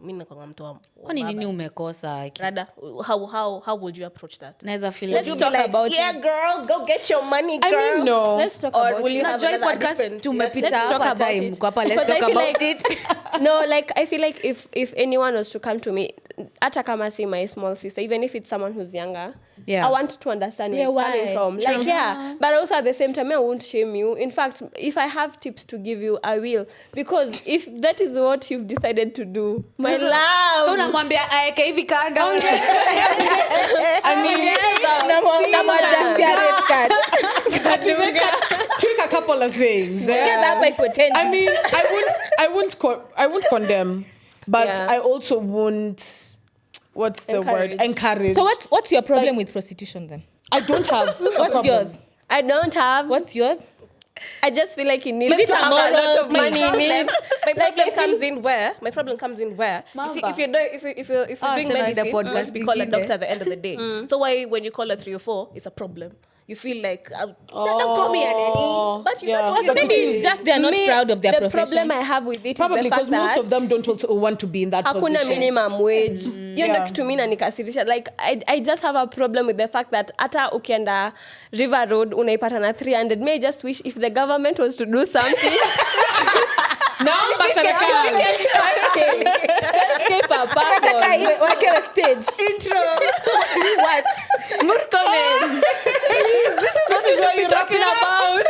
mtu wa Kwani baba." nini umekosa? Rada, how would you approach that? Naweza feel Let's like talk about yeah, it. girl, go get your money, girl. I mean, no. Let's talk Or about will you it. have Joy another podcast different- tumepita Let's talk hapa about time. it. Kwa hapa, let's Because I talk feel about like- it. No, like I feel like if anyone was to come to me, hata kama see my small sister, even if it's someone who's younger, Yeah. I want to understand where Yeah, it's coming why? from. Like, yeah, but also at the same time, I won't shame you. In fact, if I have tips to give you, I will. Because if that is what you've decided to do, my So love. unamwambia aeke hivi kando. I mean, tweak a couple of things. I mean, I won't condemn, but Yeah. I also won't. What's the word? Encourage. Encourage. So what's your problem with prostitution then? I don't have. a What's problem. yours? I don't have. What's yours? I just feel like it needs Is it to a have a lot moral of money in it. My problem comes in where? My problem comes in where? You see, if you're doing so now the medicine, you podcast must be called a begin, doctor at the end of the day. So why when you call a 3 or 4, it's a problem? you feel like don't call me a nanny. But yeah. that's what you Maybe it's just they're not proud of their the profession. problem I have with it Probably is the because fact most that of them don't also want to be in that hakuna position. minimum wage. Hiyo ndio Yeah. kitu mimi nanikasirisha. Like I just have a problem with the fact that hata ukienda River Road unaipata na 300. May I just wish if the government was to do something. Naomba serikali. 5K per person. Like a stage. Intro. What? Muthoni. This is what we should be talking about.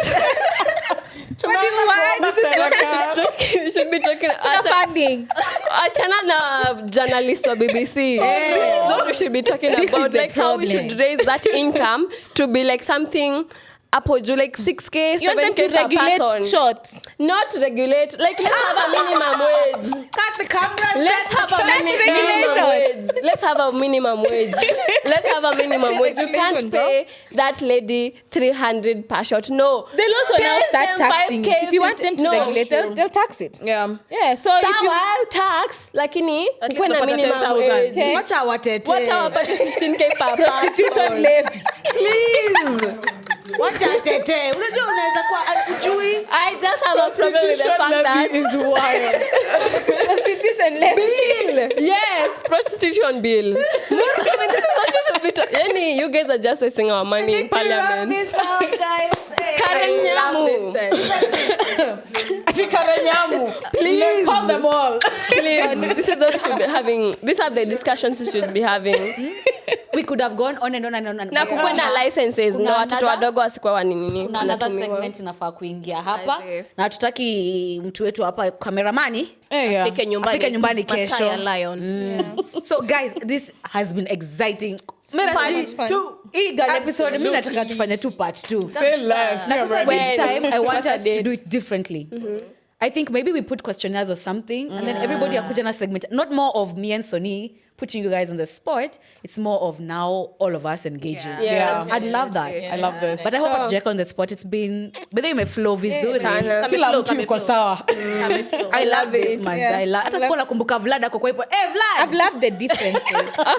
We should be talking Funding. achana na journalist wa BBC. This is what we should be talking about, like how we should raise that income to be like something hapo juu, like 6K, 7K You want them to per regulate person. shots. Not regulate, like let's have a minimum wage. Cut the camera. Let's have a minimum wage. Let's have a minimum wage. Let's have a minimum wage. You can't pay that lady 300 per shot. No. They'll also Pay now start them taxing 5K, it. If you want them to no. regulate, they'll tax it. Yeah. Yeah, so if you... Sawa tax, lakini At kuwe least na unapata minimum 10,000. wage. Okay. Wacha watete. Wacha wapate 15K per person. Please. Wacha tete. Unajua unaweza kuwa ajui. I just have a problem with the fact that is wild. Prostitution levy. bill. Yes, prostitution bill. Yani, you guys are just wasting our money in parliament. This out, guys. Karen Nyamu. Please call them all. Please, this is what we should be having. These are the discussions we should be having. We could have gone on and on and on. Na kukuwe na licenses Kuna na watoto another- wadogo wasikuwa wanini. Kuna another wanatumiwa. segment inafaa kuingia hapa Aise. na hatutaki mtu wetu hapa kameramani Yeah. Afike nyumbani kesho. Masaya Lion. so guys this has been exciting Part two. hii girl episode mimi nataka tufanye tu part 2 Say less. na sasa this time I want What a us to date. do it differently I think maybe we put questionnaires or something and then everybody akuja na segment not more of me and Soni putting you guys on the spot it's more of now all of us engaging Yeah. I'd love that I love this. but I hope atujeka on the spot it's been but then imeflow vizuri Sana. Kila mtu yuko sawa. I love this it. man Yeah. I love hata sikuwa nakumbuka Vlad ako kwa hiyo Vlad I've loved the differences.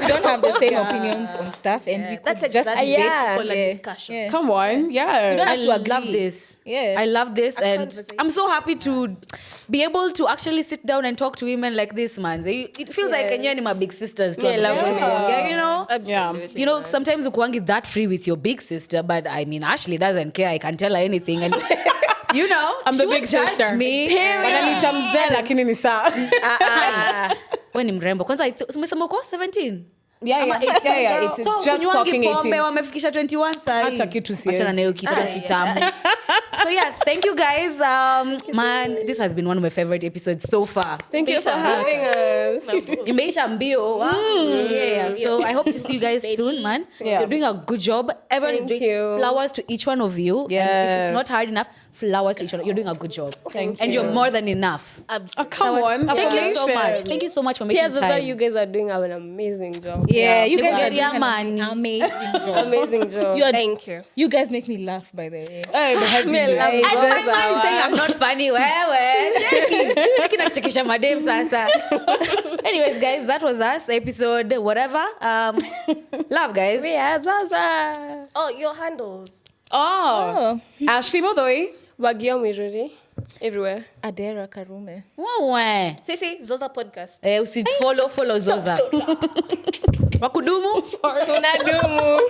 We don't have the same opinions on stuff, and we could That's just exactly debate Yeah. for a Yeah. discussion. Yeah. Come on. Yeah. don't I have to agree. love this. Yeah. I love this, and conversation. I'm so happy to be able to actually sit down and talk to women like this, man. It feels like you're my big sisters. Me, I love to it. you know. Absolutely. You know, sometimes ukuangi that free with your big sister, but I mean, Ashley doesn't care. I can tell her anything, and you know, I'm she the won't big judge sister. me. Wananiita mzee lakini ni sawa. Wewe ni mrembo. Kwanza umesema uko 17? Yeah. It's So, just kunywangi clocking pombe 18. wamefikisha 21 sahi. Hata kitu siezi. Achana na hiyo kitu hata sitamu. So yes, thank you guys. Man, this has been one of my favorite episodes so far. Thank you for having us. Imeisha mbio. Wow. Yeah. So I hope to see you guys soon, man. Yeah. You're doing a good job. Everyone is Thank doing you. flowers to each one of you. And if Yes. it's not hard enough, flowers to each one. You're doing a good job. Thank And you. you're more than enough. Oh, come on. Thank you so much. Congratulations. Thank you so much for making Here's time. why you guys are doing an amazing job. Yeah, you They guys will are get doing man. an amazing job. Amazing job. Thank you. You guys make me laugh, by the way. Hey, but have Me, I you- love I you. don't mind saying I'm not funny. Wewe. Cheki nachekesha madem sasa. Anyways, guys, that was us episode whatever. Love, guys. We are Zoza. Oh, your handles. Oh. Ashley Muthoni. Wagio Miruri. Everywhere. Adera Karume. Wewe. Sisi, Zoza Podcast. Follow Zoza. Wakudumu. Tunadumu.